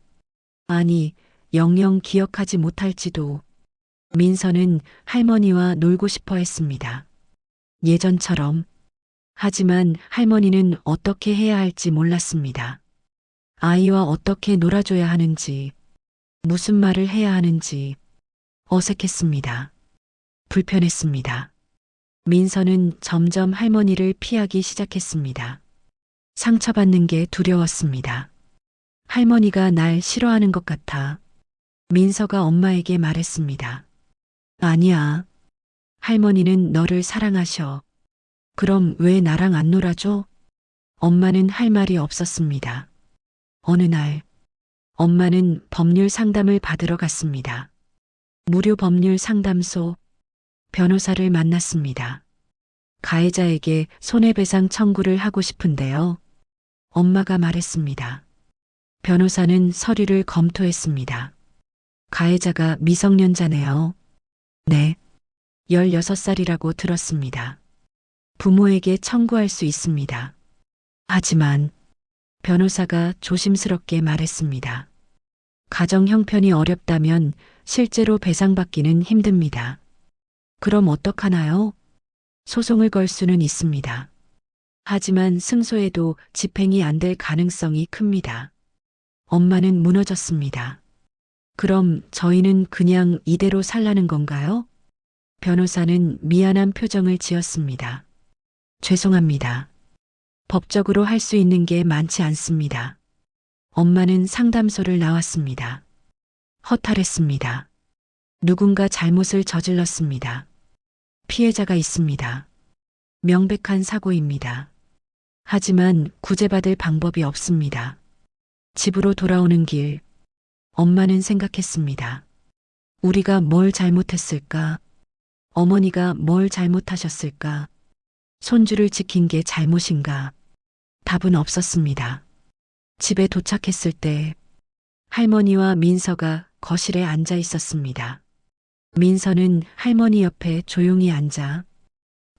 아니, 영영 기억하지 못할지도. 민서는 할머니와 놀고 싶어 했습니다. 예전처럼. 하지만 할머니는 어떻게 해야 할지 몰랐습니다. 아이와 어떻게 놀아줘야 하는지, 무슨 말을 해야 하는지 어색했습니다. 불편했습니다. 민서는 점점 할머니를 피하기 시작했습니다. 상처받는 게 두려웠습니다. 할머니가 날 싫어하는 것 같아. 민서가 엄마에게 말했습니다. 아니야. 할머니는 너를 사랑하셔. 그럼 왜 나랑 안 놀아줘? 엄마는 할 말이 없었습니다. 어느 날, 엄마는 법률 상담을 받으러 갔습니다. 무료 법률 상담소, 변호사를 만났습니다. 가해자에게 손해배상 청구를 하고 싶은데요. 엄마가 말했습니다. 변호사는 서류를 검토했습니다. 가해자가 미성년자네요. 네. 16살이라고 들었습니다. 부모에게 청구할 수 있습니다. 하지만 변호사가 조심스럽게 말했습니다. 가정 형편이 어렵다면 실제로 배상받기는 힘듭니다. 그럼 어떡하나요? 소송을 걸 수는 있습니다. 하지만 승소해도 집행이 안 될 가능성이 큽니다. 엄마는 무너졌습니다. 그럼 저희는 그냥 이대로 살라는 건가요? 변호사는 미안한 표정을 지었습니다. 죄송합니다. 법적으로 할 수 있는 게 많지 않습니다. 엄마는 상담소를 나왔습니다. 허탈했습니다. 누군가 잘못을 저질렀습니다. 피해자가 있습니다. 명백한 사고입니다. 하지만 구제받을 방법이 없습니다. 집으로 돌아오는 길, 엄마는 생각했습니다. 우리가 뭘 잘못했을까? 어머니가 뭘 잘못하셨을까? 손주를 지킨 게 잘못인가? 답은 없었습니다. 집에 도착했을 때 할머니와 민서가 거실에 앉아 있었습니다. 민서는 할머니 옆에 조용히 앉아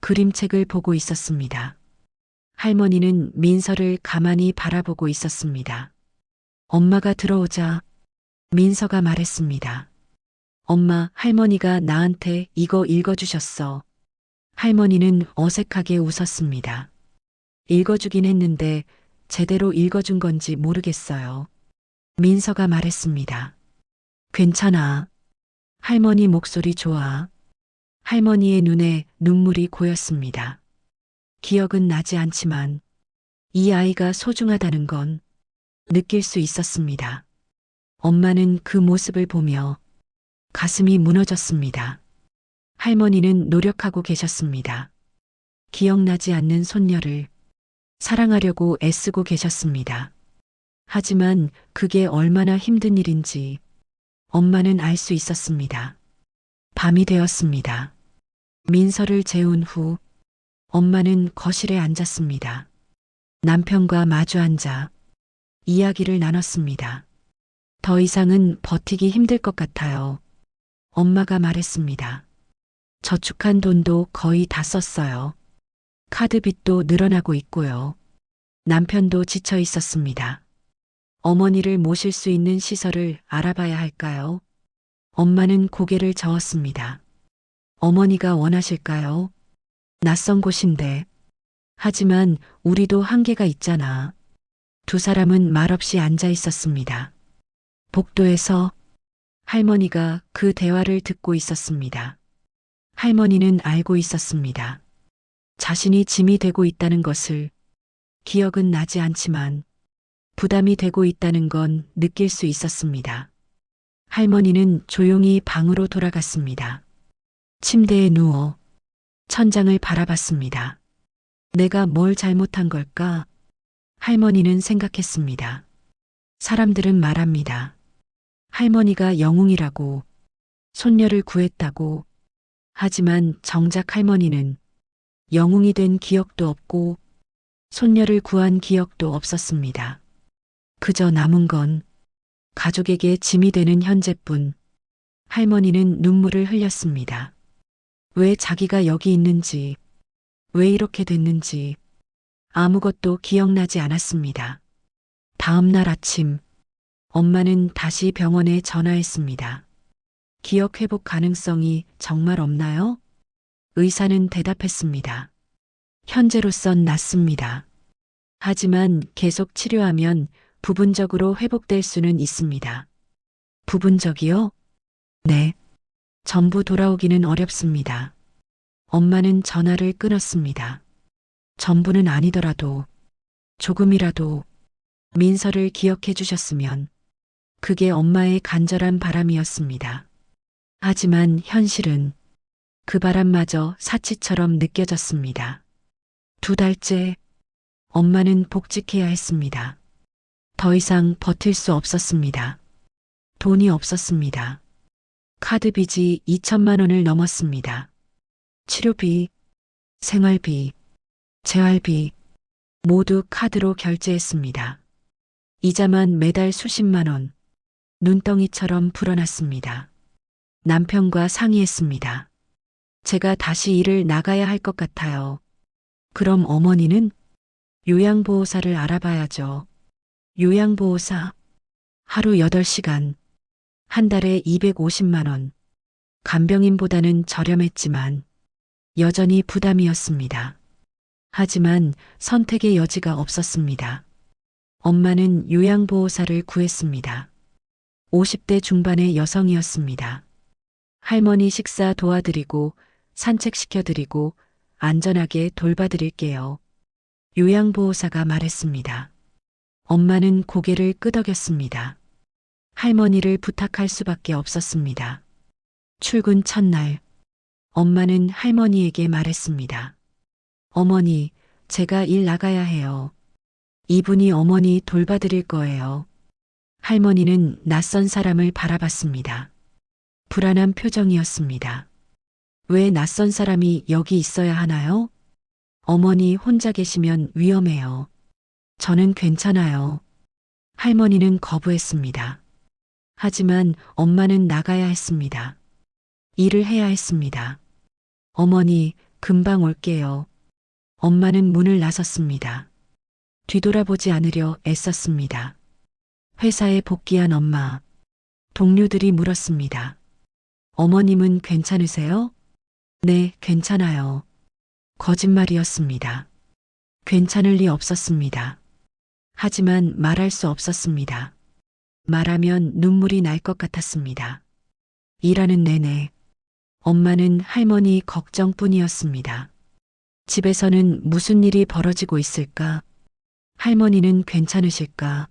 그림책을 보고 있었습니다. 할머니는 민서를 가만히 바라보고 있었습니다. 엄마가 들어오자 민서가 말했습니다. 엄마, 할머니가 나한테 이거 읽어주셨어. 할머니는 어색하게 웃었습니다. 읽어주긴 했는데 제대로 읽어준 건지 모르겠어요. 민서가 말했습니다. 괜찮아. 할머니 목소리 좋아. 할머니의 눈에 눈물이 고였습니다. 기억은 나지 않지만 이 아이가 소중하다는 건 느낄 수 있었습니다. 엄마는 그 모습을 보며 가슴이 무너졌습니다. 할머니는 노력하고 계셨습니다. 기억나지 않는 손녀를 사랑하려고 애쓰고 계셨습니다. 하지만 그게 얼마나 힘든 일인지 엄마는 알 수 있었습니다. 밤이 되었습니다. 민서를 재운 후 엄마는 거실에 앉았습니다. 남편과 마주 앉아 이야기를 나눴습니다. 더 이상은 버티기 힘들 것 같아요. 엄마가 말했습니다. 저축한 돈도 거의 다 썼어요. 카드빚도 늘어나고 있고요. 남편도 지쳐 있었습니다. 어머니를 모실 수 있는 시설을 알아봐야 할까요? 엄마는 고개를 저었습니다. 어머니가 원하실까요? 낯선 곳인데. 하지만 우리도 한계가 있잖아. 두 사람은 말없이 앉아 있었습니다. 복도에서 할머니가 그 대화를 듣고 있었습니다. 할머니는 알고 있었습니다. 자신이 짐이 되고 있다는 것을. 기억은 나지 않지만 부담이 되고 있다는 건 느낄 수 있었습니다. 할머니는 조용히 방으로 돌아갔습니다. 침대에 누워 천장을 바라봤습니다. 내가 뭘 잘못한 걸까? 할머니는 생각했습니다. 사람들은 말합니다. 할머니가 영웅이라고, 손녀를 구했다고. 하지만 정작 할머니는 영웅이 된 기억도 없고 손녀를 구한 기억도 없었습니다. 그저 남은 건 가족에게 짐이 되는 현재뿐. 할머니는 눈물을 흘렸습니다. 왜 자기가 여기 있는지, 왜 이렇게 됐는지 아무것도 기억나지 않았습니다. 다음 날 아침, 엄마는 다시 병원에 전화했습니다. 기억 회복 가능성이 정말 없나요? 의사는 대답했습니다. 현재로선 낮습니다. 하지만 계속 치료하면 부분적으로 회복될 수는 있습니다. 부분적이요? 네. 전부 돌아오기는 어렵습니다. 엄마는 전화를 끊었습니다. 전부는 아니더라도 조금이라도 민서를 기억해 주셨으면 그게 엄마의 간절한 바람이었습니다. 하지만 현실은 그 바람마저 사치처럼 느껴졌습니다. 2달째 엄마는 복직해야 했습니다. 더 이상 버틸 수 없었습니다. 돈이 없었습니다. 카드 빚이 2천만 원을 넘었습니다. 치료비, 생활비, 재활비 모두 카드로 결제했습니다. 이자만 매달 수십만 원, 눈덩이처럼 불어났습니다. 남편과 상의했습니다. 제가 다시 일을 나가야 할 것 같아요. 그럼 어머니는 요양보호사를 알아봐야죠. 요양보호사 하루 8시간, 한 달에 250만 원. 간병인보다는 저렴했지만 여전히 부담이었습니다. 하지만 선택의 여지가 없었습니다. 엄마는 요양보호사를 구했습니다. 50대 중반의 여성이었습니다. 할머니 식사 도와드리고 산책시켜드리고 안전하게 돌봐드릴게요. 요양보호사가 말했습니다. 엄마는 고개를 끄덕였습니다. 할머니를 부탁할 수밖에 없었습니다. 출근 첫날, 엄마는 할머니에게 말했습니다. 어머니, 제가 일 나가야 해요. 이분이 어머니 돌봐드릴 거예요. 할머니는 낯선 사람을 바라봤습니다. 불안한 표정이었습니다. 왜 낯선 사람이 여기 있어야 하나요? 어머니 혼자 계시면 위험해요. 저는 괜찮아요. 할머니는 거부했습니다. 하지만 엄마는 나가야 했습니다. 일을 해야 했습니다. 어머니, 금방 올게요. 엄마는 문을 나섰습니다. 뒤돌아보지 않으려 애썼습니다. 회사에 복귀한 엄마. 동료들이 물었습니다. 어머님은 괜찮으세요? 네, 괜찮아요. 거짓말이었습니다. 괜찮을 리 없었습니다. 하지만 말할 수 없었습니다. 말하면 눈물이 날 것 같았습니다. 일하는 내내 엄마는 할머니 걱정뿐이었습니다. 집에서는 무슨 일이 벌어지고 있을까? 할머니는 괜찮으실까?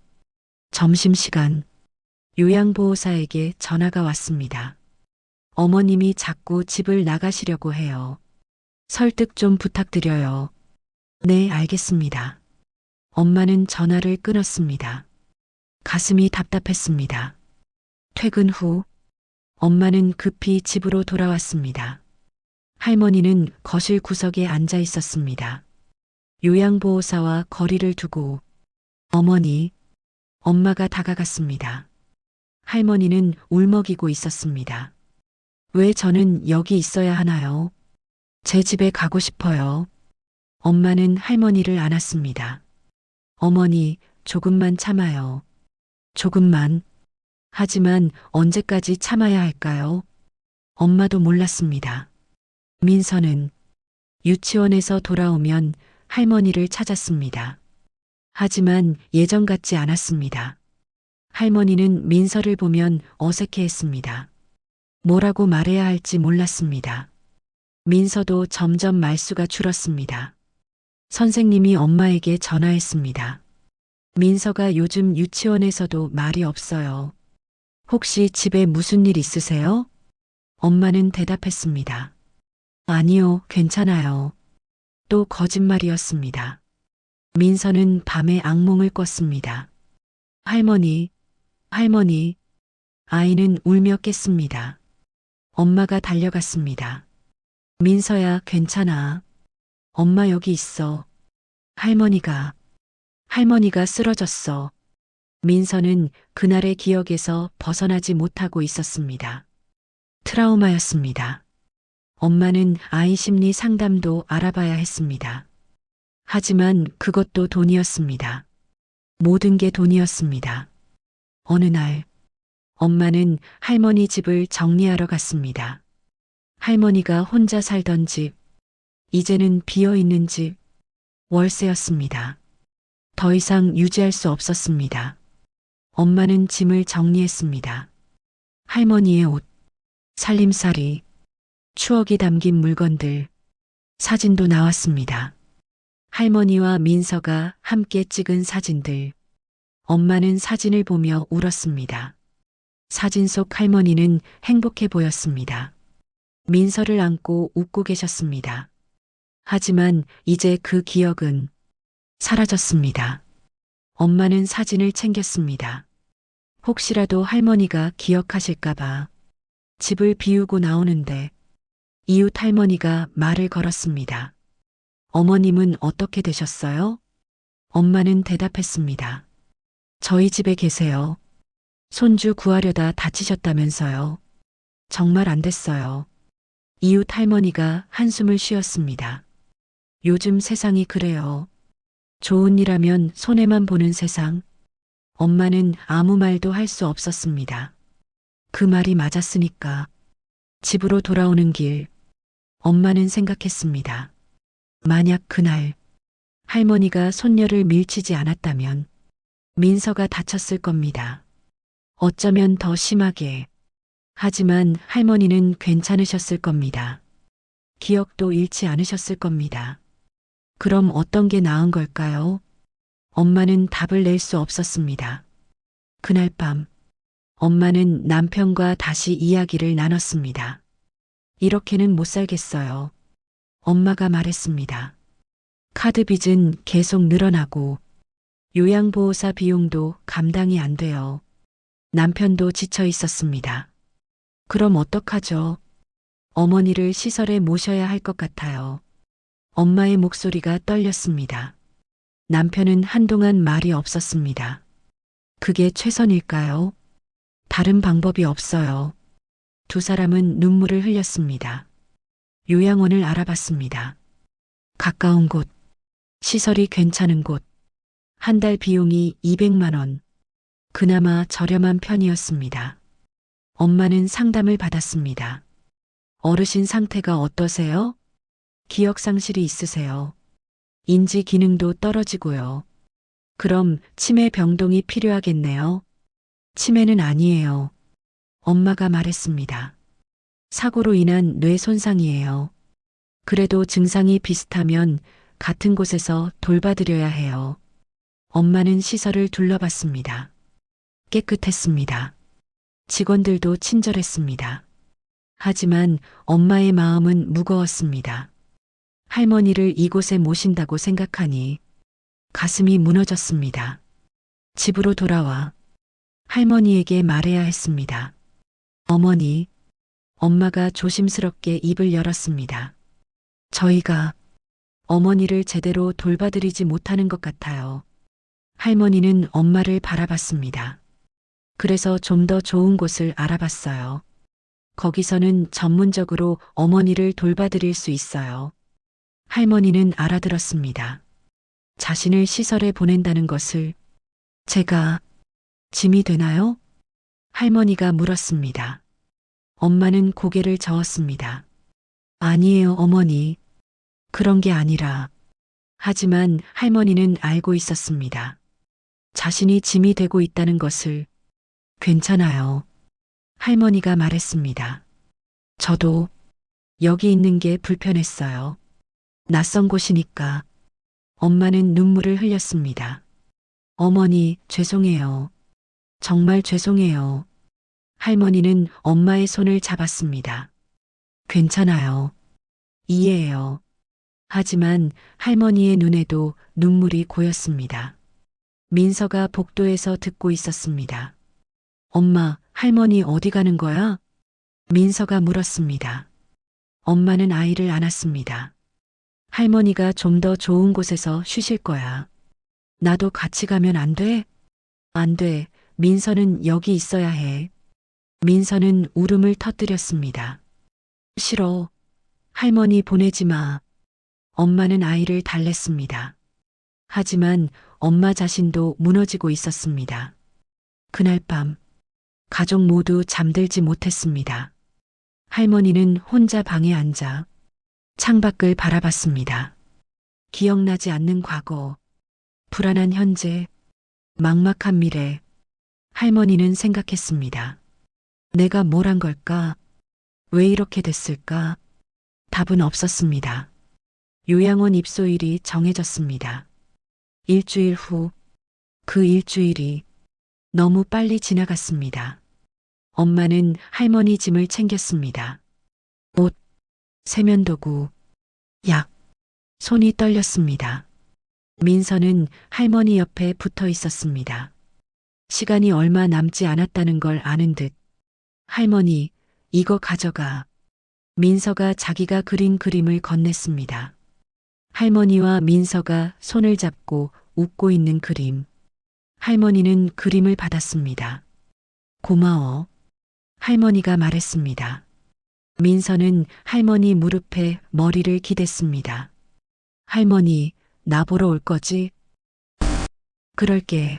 점심시간, 요양보호사에게 전화가 왔습니다. 어머님이 자꾸 집을 나가시려고 해요. 설득 좀 부탁드려요. 네, 알겠습니다. 엄마는 전화를 끊었습니다. 가슴이 답답했습니다. 퇴근 후, 엄마는 급히 집으로 돌아왔습니다. 할머니는 거실 구석에 앉아 있었습니다. 요양보호사와 거리를 두고, 어머니, 엄마가 다가갔습니다. 할머니는 울먹이고 있었습니다. 왜 저는 여기 있어야 하나요? 제 집에 가고 싶어요. 엄마는 할머니를 안았습니다. 어머니, 조금만 참아요. 조금만. 하지만 언제까지 참아야 할까요? 엄마도 몰랐습니다. 민서는 유치원에서 돌아오면 할머니를 찾았습니다. 하지만 예전 같지 않았습니다. 할머니는 민서를 보면 어색해했습니다. 뭐라고 말해야 할지 몰랐습니다. 민서도 점점 말수가 줄었습니다. 선생님이 엄마에게 전화했습니다. 민서가 요즘 유치원에서도 말이 없어요. 혹시 집에 무슨 일 있으세요? 엄마는 대답했습니다. 아니요, 괜찮아요. 또 거짓말이었습니다. 민서는 밤에 악몽을 꿨습니다. 할머니, 할머니. 아이는 울며 깼습니다. 엄마가 달려갔습니다. 민서야, 괜찮아. 엄마 여기 있어. 할머니가 쓰러졌어. 민서는 그날의 기억에서 벗어나지 못하고 있었습니다. 트라우마였습니다. 엄마는 아이 심리 상담도 알아봐야 했습니다. 하지만 그것도 돈이었습니다. 모든 게 돈이었습니다. 어느 날, 엄마는 할머니 집을 정리하러 갔습니다. 할머니가 혼자 살던 집, 이제는 비어있는 집, 월세였습니다. 더 이상 유지할 수 없었습니다. 엄마는 짐을 정리했습니다. 할머니의 옷, 살림살이, 추억이 담긴 물건들, 사진도 나왔습니다. 할머니와 민서가 함께 찍은 사진들. 엄마는 사진을 보며 울었습니다. 사진 속 할머니는 행복해 보였습니다. 민서를 안고 웃고 계셨습니다. 하지만 이제 그 기억은 사라졌습니다. 엄마는 사진을 챙겼습니다. 혹시라도 할머니가 기억하실까봐. 집을 비우고 나오는데 이웃 할머니가 말을 걸었습니다. 어머님은 어떻게 되셨어요? 엄마는 대답했습니다. 저희 집에 계세요. 손주 구하려다 다치셨다면서요. 정말 안 됐어요. 이웃 할머니가 한숨을 쉬었습니다. 요즘 세상이 그래요. 좋은 일하면 손해만 보는 세상. 엄마는 아무 말도 할 수 없었습니다. 그 말이 맞았으니까. 집으로 돌아오는 길, 엄마는 생각했습니다. 만약 그날 할머니가 손녀를 밀치지 않았다면 민서가 다쳤을 겁니다. 어쩌면 더 심하게. 하지만 할머니는 괜찮으셨을 겁니다. 기억도 잃지 않으셨을 겁니다. 그럼 어떤 게 나은 걸까요? 엄마는 답을 낼 수 없었습니다. 그날 밤, 엄마는 남편과 다시 이야기를 나눴습니다. 이렇게는 못 살겠어요. 엄마가 말했습니다. 카드 빚은 계속 늘어나고 요양보호사 비용도 감당이 안 돼요. 남편도 지쳐 있었습니다. 그럼 어떡하죠? 어머니를 시설에 모셔야 할 것 같아요. 엄마의 목소리가 떨렸습니다. 남편은 한동안 말이 없었습니다. 그게 최선일까요? 다른 방법이 없어요. 두 사람은 눈물을 흘렸습니다. 요양원을 알아봤습니다. 가까운 곳, 시설이 괜찮은 곳, 한 달 비용이 200만 원. 그나마 저렴한 편이었습니다. 엄마는 상담을 받았습니다. 어르신 상태가 어떠세요? 기억 상실이 있으세요. 인지 기능도 떨어지고요. 그럼 치매 병동이 필요하겠네요. 치매는 아니에요. 엄마가 말했습니다. 사고로 인한 뇌 손상이에요. 그래도 증상이 비슷하면 같은 곳에서 돌봐드려야 해요. 엄마는 시설을 둘러봤습니다. 깨끗했습니다. 직원들도 친절했습니다. 하지만 엄마의 마음은 무거웠습니다. 할머니를 이곳에 모신다고 생각하니 가슴이 무너졌습니다. 집으로 돌아와 할머니에게 말해야 했습니다. 어머니, 엄마가 조심스럽게 입을 열었습니다. 저희가 어머니를 제대로 돌봐드리지 못하는 것 같아요. 할머니는 엄마를 바라봤습니다. 그래서 좀 더 좋은 곳을 알아봤어요. 거기서는 전문적으로 어머니를 돌봐드릴 수 있어요. 할머니는 알아들었습니다. 자신을 시설에 보낸다는 것을 제가 짐이 되나요? 할머니가 물었습니다. 엄마는 고개를 저었습니다. 아니에요, 어머니. 그런 게 아니라. 하지만 할머니는 알고 있었습니다. 자신이 짐이 되고 있다는 것을. 괜찮아요. 할머니가 말했습니다. 저도 여기 있는 게 불편했어요. 낯선 곳이니까. 엄마는 눈물을 흘렸습니다. 어머니, 죄송해요. 정말 죄송해요. 할머니는 엄마의 손을 잡았습니다. 괜찮아요. 이해해요. 하지만 할머니의 눈에도 눈물이 고였습니다. 민서가 복도에서 듣고 있었습니다. 엄마, 할머니 어디 가는 거야? 민서가 물었습니다. 엄마는 아이를 안았습니다. 할머니가 좀 더 좋은 곳에서 쉬실 거야. 나도 같이 가면 안 돼? 안 돼. 민서는 여기 있어야 해. 민서는 울음을 터뜨렸습니다. 싫어. 할머니 보내지 마. 엄마는 아이를 달랬습니다. 하지만 엄마 자신도 무너지고 있었습니다. 그날 밤, 가족 모두 잠들지 못했습니다. 할머니는 혼자 방에 앉아 창밖을 바라봤습니다. 기억나지 않는 과거, 불안한 현재, 막막한 미래. 할머니는 생각했습니다. 내가 뭘 한 걸까? 왜 이렇게 됐을까? 답은 없었습니다. 요양원 입소일이 정해졌습니다. 일주일 후, 그 일주일이 너무 빨리 지나갔습니다. 엄마는 할머니 짐을 챙겼습니다. 옷, 세면도구, 약, 손이 떨렸습니다. 민서는 할머니 옆에 붙어 있었습니다. 시간이 얼마 남지 않았다는 걸 아는 듯, 할머니, 이거 가져가. 민서가 자기가 그린 그림을 건넸습니다. 할머니와 민서가 손을 잡고 웃고 있는 그림. 할머니는 그림을 받았습니다. 고마워. 할머니가 말했습니다. 민서는 할머니 무릎에 머리를 기댔습니다. 할머니, 나 보러 올 거지? 그럴게.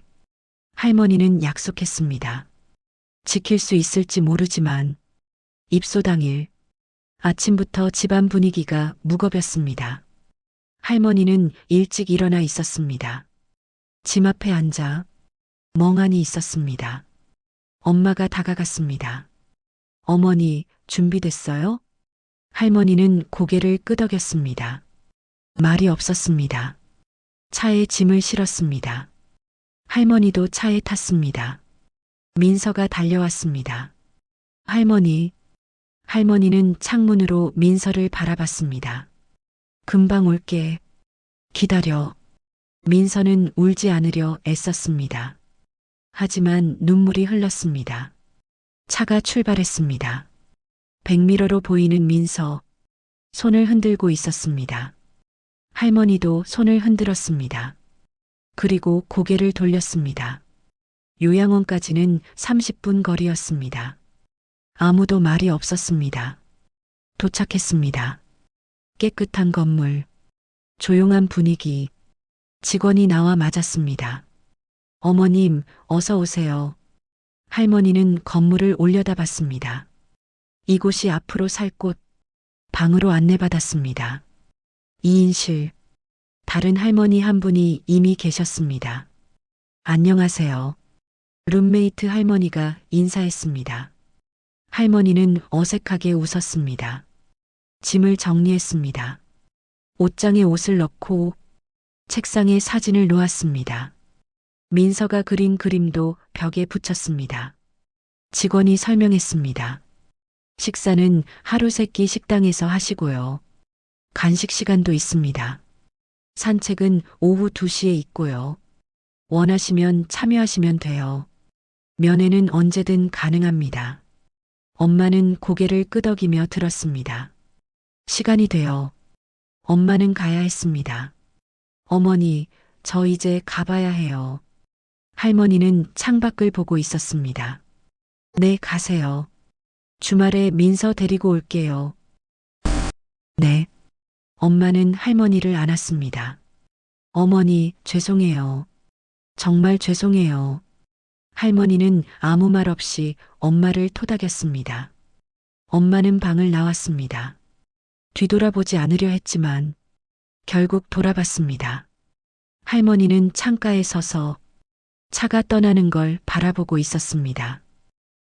할머니는 약속했습니다. 지킬 수 있을지 모르지만 입소 당일 아침부터 집안 분위기가 무겁였습니다. 할머니는 일찍 일어나 있었습니다. 집 앞에 앉아 멍하니 있었습니다. 엄마가 다가갔습니다. 어머니, 준비됐어요? 할머니는 고개를 끄덕였습니다. 말이 없었습니다. 차에 짐을 실었습니다. 할머니도 차에 탔습니다. 민서가 달려왔습니다. 할머니. 할머니는 창문으로 민서를 바라봤습니다. 금방 올게. 기다려. 민서는 울지 않으려 애썼습니다. 하지만 눈물이 흘렀습니다. 차가 출발했습니다. 백미러로 보이는 민서. 손을 흔들고 있었습니다. 할머니도 손을 흔들었습니다. 그리고 고개를 돌렸습니다. 요양원까지는 30분 거리였습니다. 아무도 말이 없었습니다. 도착했습니다. 깨끗한 건물, 조용한 분위기, 직원이 나와 맞았습니다. 어머님, 어서 오세요. 할머니는 건물을 올려다봤습니다. 이곳이 앞으로 살 곳, 방으로 안내받았습니다. 2인실, 다른 할머니 한 분이 이미 계셨습니다. 안녕하세요. 룸메이트 할머니가 인사했습니다. 할머니는 어색하게 웃었습니다. 짐을 정리했습니다. 옷장에 옷을 넣고 책상에 사진을 놓았습니다. 민서가 그린 그림도 벽에 붙였습니다. 직원이 설명했습니다. 식사는 하루 세끼 식당에서 하시고요. 간식 시간도 있습니다. 산책은 오후 2시에 있고요. 원하시면 참여하시면 돼요. 면회는 언제든 가능합니다. 엄마는 고개를 끄덕이며 들었습니다. 시간이 돼요. 엄마는 가야 했습니다. 어머니, 저 이제 가봐야 해요. 할머니는 창밖을 보고 있었습니다. 네, 가세요. 주말에 민서 데리고 올게요. 네. 엄마는 할머니를 안았습니다. 어머니, 죄송해요. 정말 죄송해요. 할머니는 아무 말 없이 엄마를 토닥였습니다. 엄마는 방을 나왔습니다. 뒤돌아보지 않으려 했지만 결국 돌아봤습니다. 할머니는 창가에 서서 차가 떠나는 걸 바라보고 있었습니다.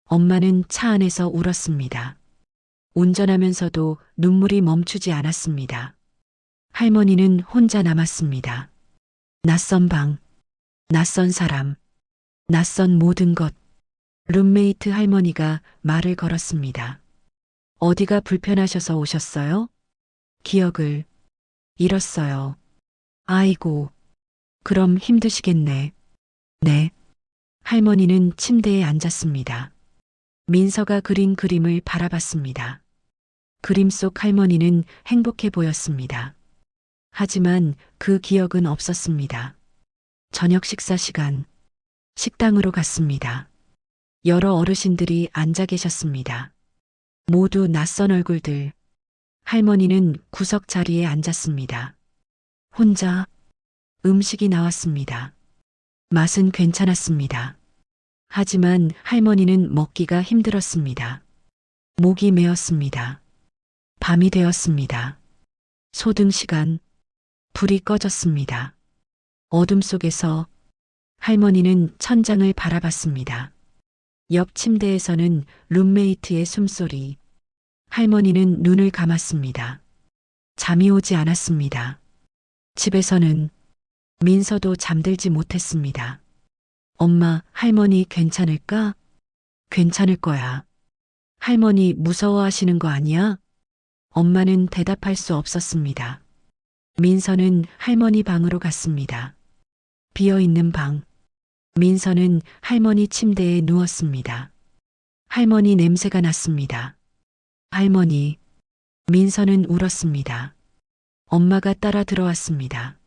엄마는 차 안에서 울었습니다. 운전하면서도 눈물이 멈추지 않았습니다. 할머니는 혼자 남았습니다. 낯선 방, 낯선 사람, 낯선 모든 것. 룸메이트 할머니가 말을 걸었습니다. 어디가 불편하셔서 오셨어요? 기억을 잃었어요. 아이고, 그럼 힘드시겠네. 네. 할머니는 침대에 앉았습니다. 민서가 그린 그림을 바라봤습니다. 그림 속 할머니는 행복해 보였습니다. 하지만 그 기억은 없었습니다. 저녁 식사 시간, 식당으로 갔습니다. 여러 어르신들이 앉아 계셨습니다. 모두 낯선 얼굴들. 할머니는 구석 자리에 앉았습니다. 혼자 음식이 나왔습니다. 맛은 괜찮았습니다. 하지만 할머니는 먹기가 힘들었습니다. 목이 메었습니다. 밤이 되었습니다. 소등 시간, 불이 꺼졌습니다. 어둠 속에서 할머니는 천장을 바라봤습니다. 옆 침대에서는 룸메이트의 숨소리. 할머니는 눈을 감았습니다. 잠이 오지 않았습니다. 집에서는 민서도 잠들지 못했습니다. 엄마, 할머니 괜찮을까? 괜찮을 거야. 할머니 무서워하시는 거 아니야? 엄마는 대답할 수 없었습니다. 민서는 할머니 방으로 갔습니다. 비어있는 방. 민서는 할머니 침대에 누웠습니다. 할머니 냄새가 났습니다. 할머니. 민서는 울었습니다. 엄마가 따라 들어왔습니다.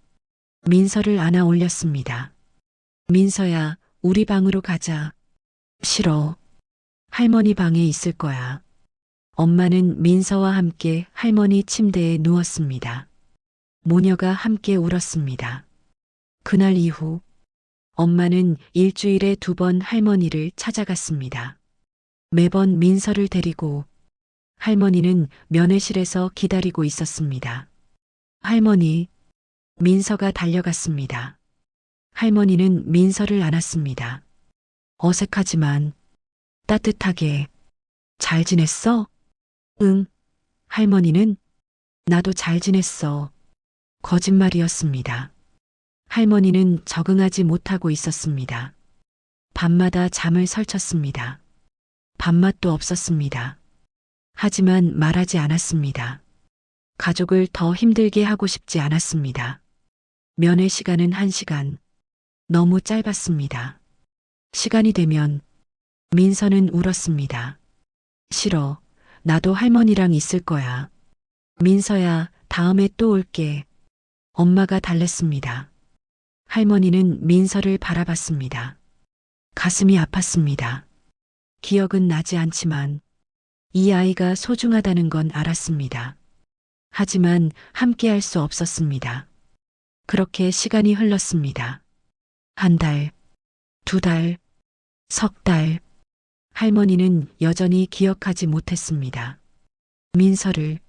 민서를 안아 올렸습니다. 민서야, 우리 방으로 가자. 싫어. 할머니 방에 있을 거야. 엄마는 민서와 함께 할머니 침대에 누웠습니다. 모녀가 함께 울었습니다. 그날 이후 엄마는 일주일에 2번 할머니를 찾아갔습니다. 매번 민서를 데리고 할머니는 면회실에서 기다리고 있었습니다. 할머니, 민서가 달려갔습니다. 할머니는 민서를 안았습니다. 어색하지만 따뜻하게 잘 지냈어? 응. 할머니는 나도 잘 지냈어. 거짓말이었습니다. 할머니는 적응하지 못하고 있었습니다. 밤마다 잠을 설쳤습니다. 밥맛도 없었습니다. 하지만 말하지 않았습니다. 가족을 더 힘들게 하고 싶지 않았습니다. 면회 시간은 1시간. 너무 짧았습니다. 시간이 되면 민서는 울었습니다. 싫어. 나도 할머니랑 있을 거야. 민서야, 다음에 또 올게. 엄마가 달랬습니다. 할머니는 민서를 바라봤습니다. 가슴이 아팠습니다. 기억은 나지 않지만 이 아이가 소중하다는 건 알았습니다. 하지만 함께할 수 없었습니다. 그렇게 시간이 흘렀습니다. 1달, 2달, 석 달. 할머니는 여전히 기억하지 못했습니다. 민서를,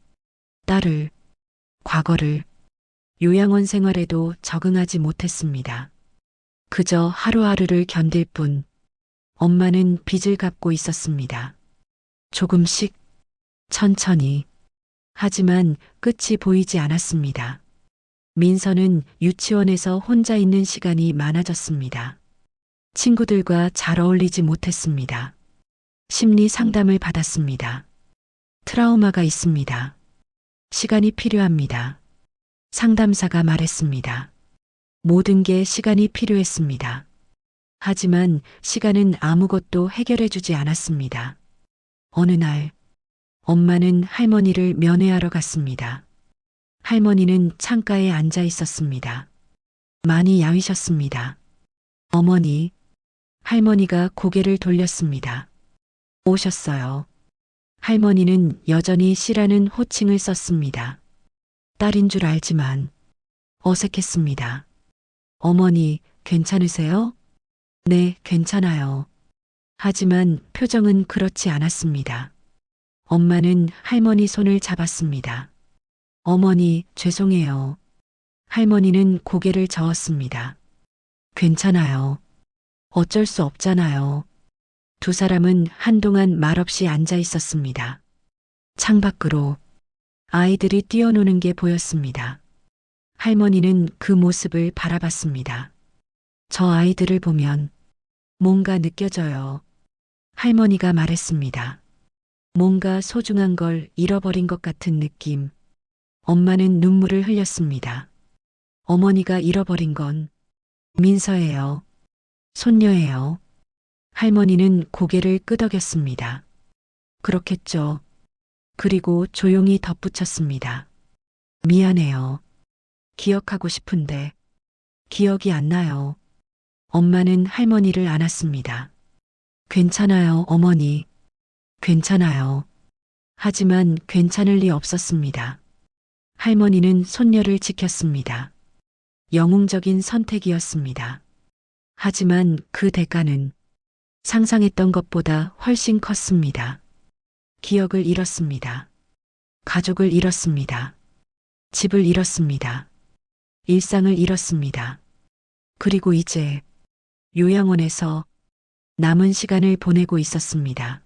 딸을, 과거를, 요양원 생활에도 적응하지 못했습니다. 그저 하루하루를 견딜 뿐 엄마는 빚을 갚고 있었습니다. 조금씩, 천천히. 하지만 끝이 보이지 않았습니다. 민서는 유치원에서 혼자 있는 시간이 많아졌습니다. 친구들과 잘 어울리지 못했습니다. 심리 상담을 받았습니다. 트라우마가 있습니다. 시간이 필요합니다. 상담사가 말했습니다. 모든 게 시간이 필요했습니다. 하지만 시간은 아무것도 해결해 주지 않았습니다. 어느 날, 엄마는 할머니를 면회하러 갔습니다. 할머니는 창가에 앉아 있었습니다. 많이 야위셨습니다. 어머니, 할머니가 고개를 돌렸습니다. 오셨어요. 할머니는 여전히 씨라는 호칭을 썼습니다. 딸인 줄 알지만 어색했습니다. 어머니, 괜찮으세요? 네, 괜찮아요. 하지만 표정은 그렇지 않았습니다. 엄마는 할머니 손을 잡았습니다. 어머니, 죄송해요. 할머니는 고개를 저었습니다. 괜찮아요. 어쩔 수 없잖아요. 2사람은 한동안 말없이 앉아 있었습니다. 창밖으로 아이들이 뛰어노는 게 보였습니다. 할머니는 그 모습을 바라봤습니다. 저 아이들을 보면 뭔가 느껴져요. 할머니가 말했습니다. 뭔가 소중한 걸 잃어버린 것 같은 느낌. 엄마는 눈물을 흘렸습니다. 어머니가 잃어버린 건 민서예요. 손녀예요. 할머니는 고개를 끄덕였습니다. 그렇겠죠. 그리고 조용히 덧붙였습니다. 미안해요. 기억하고 싶은데 기억이 안 나요. 엄마는 할머니를 안았습니다. 괜찮아요, 어머니. 괜찮아요. 하지만 괜찮을 리 없었습니다. 할머니는 손녀를 지켰습니다. 영웅적인 선택이었습니다. 하지만 그 대가는 상상했던 것보다 훨씬 컸습니다. 기억을 잃었습니다. 가족을 잃었습니다. 집을 잃었습니다. 일상을 잃었습니다. 그리고 이제 요양원에서 남은 시간을 보내고 있었습니다.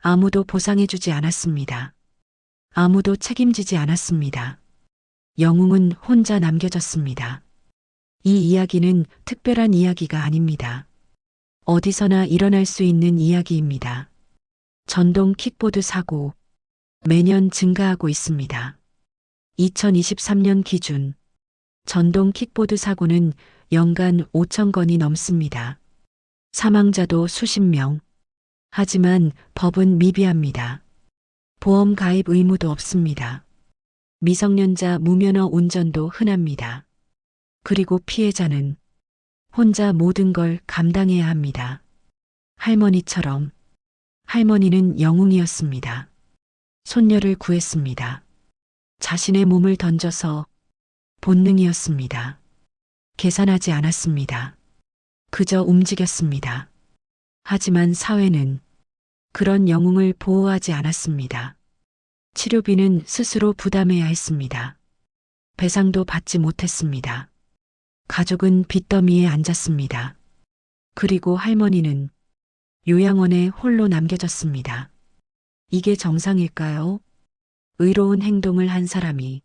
아무도 보상해주지 않았습니다. 아무도 책임지지 않았습니다. 영웅은 혼자 남겨졌습니다. 이 이야기는 특별한 이야기가 아닙니다. 어디서나 일어날 수 있는 이야기입니다. 전동 킥보드 사고 매년 증가하고 있습니다. 2023년 기준 전동 킥보드 사고는 연간 5,000건이 넘습니다. 사망자도 수십 명. 하지만 법은 미비합니다. 보험 가입 의무도 없습니다. 미성년자 무면허 운전도 흔합니다. 그리고 피해자는 혼자 모든 걸 감당해야 합니다. 할머니처럼 할머니는 영웅이었습니다. 손녀를 구했습니다. 자신의 몸을 던져서 본능이었습니다. 계산하지 않았습니다. 그저 움직였습니다. 하지만 사회는 그런 영웅을 보호하지 않았습니다. 치료비는 스스로 부담해야 했습니다. 배상도 받지 못했습니다. 가족은 빚더미에 앉았습니다. 그리고 할머니는 요양원에 홀로 남겨졌습니다. 이게 정상일까요? 의로운 행동을 한 사람이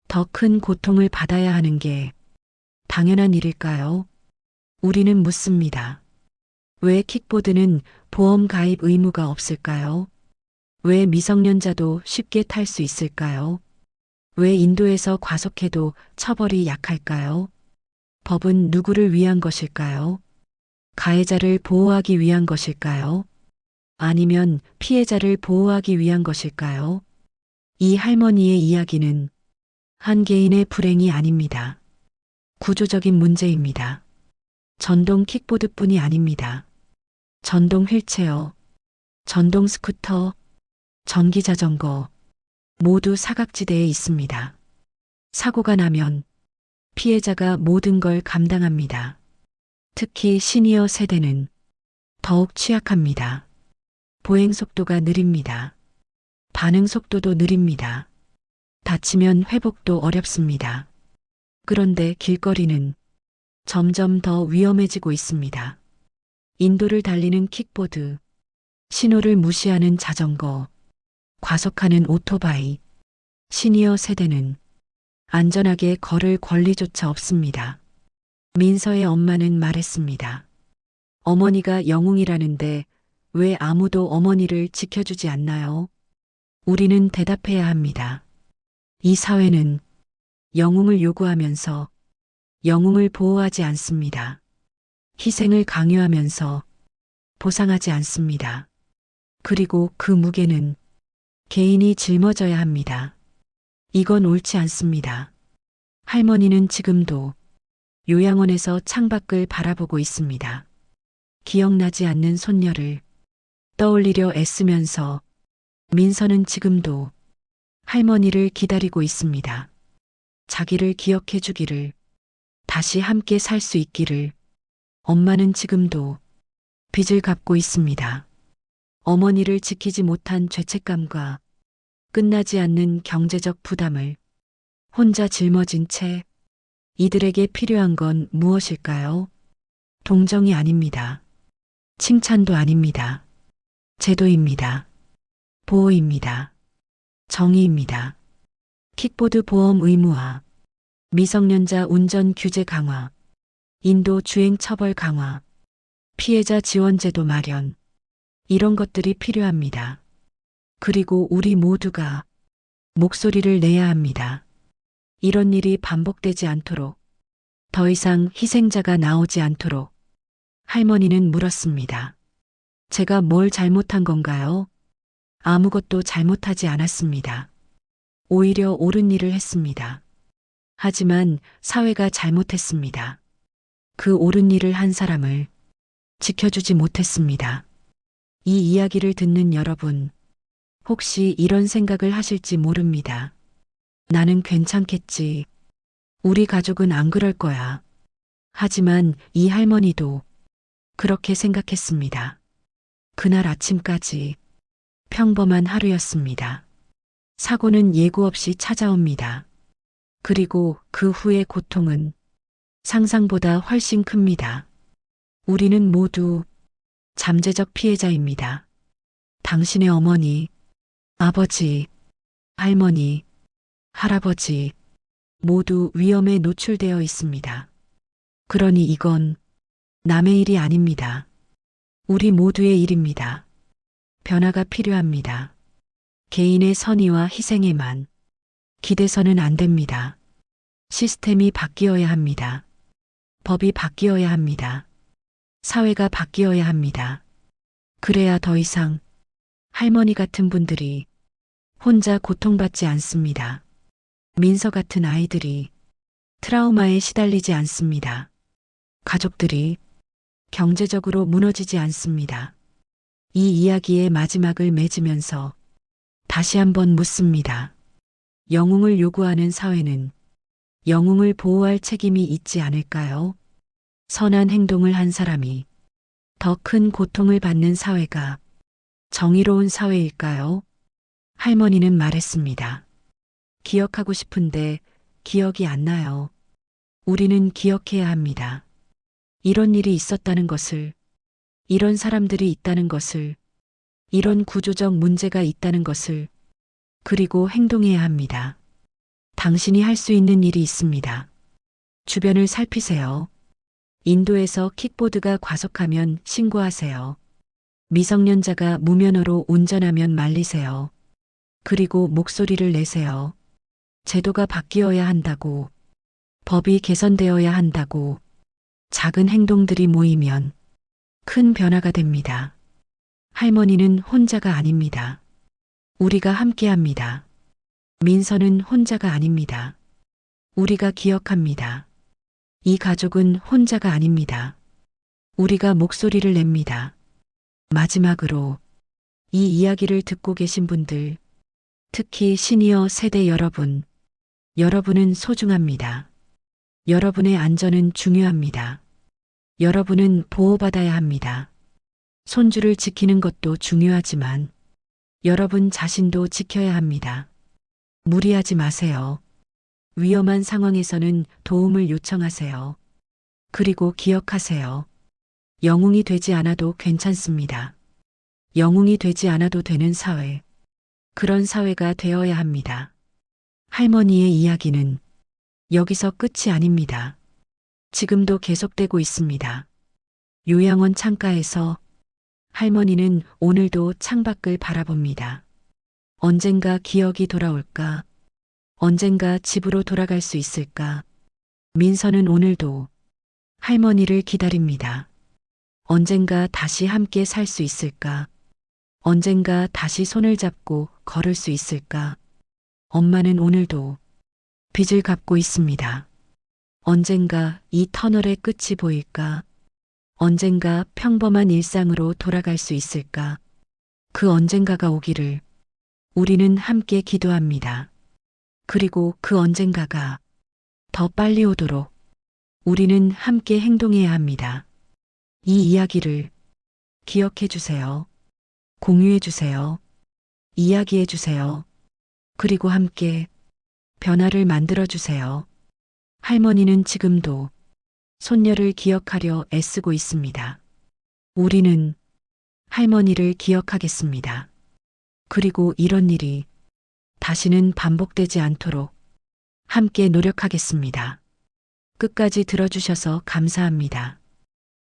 더 큰 고통을 받아야 하는 게 당연한 일일까요? 우리는 묻습니다. 왜 킥보드는 보험 가입 의무가 없을까요? 왜 미성년자도 쉽게 탈 수 있을까요? 왜 인도에서 과속해도 처벌이 약할까요? 법은 누구를 위한 것일까요? 가해자를 보호하기 위한 것일까요? 아니면 피해자를 보호하기 위한 것일까요? 이 할머니의 이야기는 한 개인의 불행이 아닙니다. 구조적인 문제입니다. 전동 킥보드뿐이 아닙니다. 전동 휠체어, 전동 스쿠터, 전기 자전거 모두 사각지대에 있습니다. 사고가 나면 피해자가 모든 걸 감당합니다. 특히 시니어 세대는 더욱 취약합니다. 보행 속도가 느립니다. 반응 속도도 느립니다. 다치면 회복도 어렵습니다. 그런데 길거리는 점점 더 위험해지고 있습니다. 인도를 달리는 킥보드, 신호를 무시하는 자전거, 과속하는 오토바이, 시니어 세대는 안전하게 걸을 권리조차 없습니다. 민서의 엄마는 말했습니다. 어머니가 영웅이라는데 왜 아무도 어머니를 지켜주지 않나요? 우리는 대답해야 합니다. 이 사회는 영웅을 요구하면서 영웅을 보호하지 않습니다. 희생을 강요하면서 보상하지 않습니다. 그리고 그 무게는 개인이 짊어져야 합니다. 이건 옳지 않습니다. 할머니는 지금도 요양원에서 창밖을 바라보고 있습니다. 기억나지 않는 손녀를 떠올리려 애쓰면서 민서는 지금도 할머니를 기다리고 있습니다. 자기를 기억해 주기를, 다시 함께 살 수 있기를. 엄마는 지금도 빚을 갚고 있습니다. 어머니를 지키지 못한 죄책감과 끝나지 않는 경제적 부담을 혼자 짊어진 채 이들에게 필요한 건 무엇일까요? 동정이 아닙니다. 칭찬도 아닙니다. 제도입니다. 보호입니다. 정의입니다. 킥보드 보험 의무화, 미성년자 운전 규제 강화, 인도 주행 처벌 강화, 피해자 지원 제도 마련, 이런 것들이 필요합니다. 그리고 우리 모두가 목소리를 내야 합니다. 이런 일이 반복되지 않도록, 더 이상 희생자가 나오지 않도록. 할머니는 물었습니다. 제가 뭘 잘못한 건가요? 아무것도 잘못하지 않았습니다. 오히려 옳은 일을 했습니다. 하지만 사회가 잘못했습니다. 그 옳은 일을 한 사람을 지켜주지 못했습니다. 이 이야기를 듣는 여러분, 혹시 이런 생각을 하실지 모릅니다. 나는 괜찮겠지. 우리 가족은 안 그럴 거야. 하지만 이 할머니도 그렇게 생각했습니다. 그날 아침까지 평범한 하루였습니다. 사고는 예고 없이 찾아옵니다. 그리고 그 후의 고통은 상상보다 훨씬 큽니다. 우리는 모두 잠재적 피해자입니다. 당신의 어머니, 아버지, 할머니, 할아버지 모두 위험에 노출되어 있습니다. 그러니 이건 남의 일이 아닙니다. 우리 모두의 일입니다. 변화가 필요합니다. 개인의 선의와 희생에만 기대서는 안 됩니다. 시스템이 바뀌어야 합니다. 법이 바뀌어야 합니다. 사회가 바뀌어야 합니다. 그래야 더 이상 할머니 같은 분들이 혼자 고통받지 않습니다. 민서 같은 아이들이 트라우마에 시달리지 않습니다. 가족들이 경제적으로 무너지지 않습니다. 이 이야기의 마지막을 맺으면서 다시 한번 묻습니다. 영웅을 요구하는 사회는 영웅을 보호할 책임이 있지 않을까요? 선한 행동을 한 사람이 더 큰 고통을 받는 사회가 정의로운 사회일까요? 할머니는 말했습니다. 기억하고 싶은데 기억이 안 나요. 우리는 기억해야 합니다. 이런 일이 있었다는 것을, 이런 사람들이 있다는 것을, 이런 구조적 문제가 있다는 것을, 그리고 행동해야 합니다. 당신이 할 수 있는 일이 있습니다. 주변을 살피세요. 인도에서 킥보드가 과속하면 신고하세요. 미성년자가 무면허로 운전하면 말리세요. 그리고 목소리를 내세요. 제도가 바뀌어야 한다고, 법이 개선되어야 한다고, 작은 행동들이 모이면 큰 변화가 됩니다. 할머니는 혼자가 아닙니다. 우리가 함께 합니다. 민서는 혼자가 아닙니다. 우리가 기억합니다. 이 가족은 혼자가 아닙니다. 우리가 목소리를 냅니다. 마지막으로 이 이야기를 듣고 계신 분들, 특히 시니어 세대 여러분, 여러분은 소중합니다. 여러분의 안전은 중요합니다. 여러분은 보호받아야 합니다. 손주를 지키는 것도 중요하지만 여러분 자신도 지켜야 합니다. 무리하지 마세요. 위험한 상황에서는 도움을 요청하세요. 그리고 기억하세요. 영웅이 되지 않아도 괜찮습니다. 영웅이 되지 않아도 되는 사회. 그런 사회가 되어야 합니다. 할머니의 이야기는 여기서 끝이 아닙니다. 지금도 계속되고 있습니다. 요양원 창가에서 할머니는 오늘도 창밖을 바라봅니다. 언젠가 기억이 돌아올까? 언젠가 집으로 돌아갈 수 있을까? 민서는 오늘도 할머니를 기다립니다. 언젠가 다시 함께 살 수 있을까? 언젠가 다시 손을 잡고 걸을 수 있을까? 엄마는 오늘도 빚을 갚고 있습니다. 언젠가 이 터널의 끝이 보일까? 언젠가 평범한 일상으로 돌아갈 수 있을까? 그 언젠가가 오기를 우리는 함께 기도합니다. 그리고 그 언젠가가 더 빨리 오도록 우리는 함께 행동해야 합니다. 이 이야기를 기억해 주세요. 공유해 주세요. 이야기해 주세요. 그리고 함께 변화를 만들어 주세요. 할머니는 지금도 손녀를 기억하려 애쓰고 있습니다. 우리는 할머니를 기억하겠습니다. 그리고 이런 일이 다시는 반복되지 않도록 함께 노력하겠습니다. 끝까지 들어주셔서 감사합니다.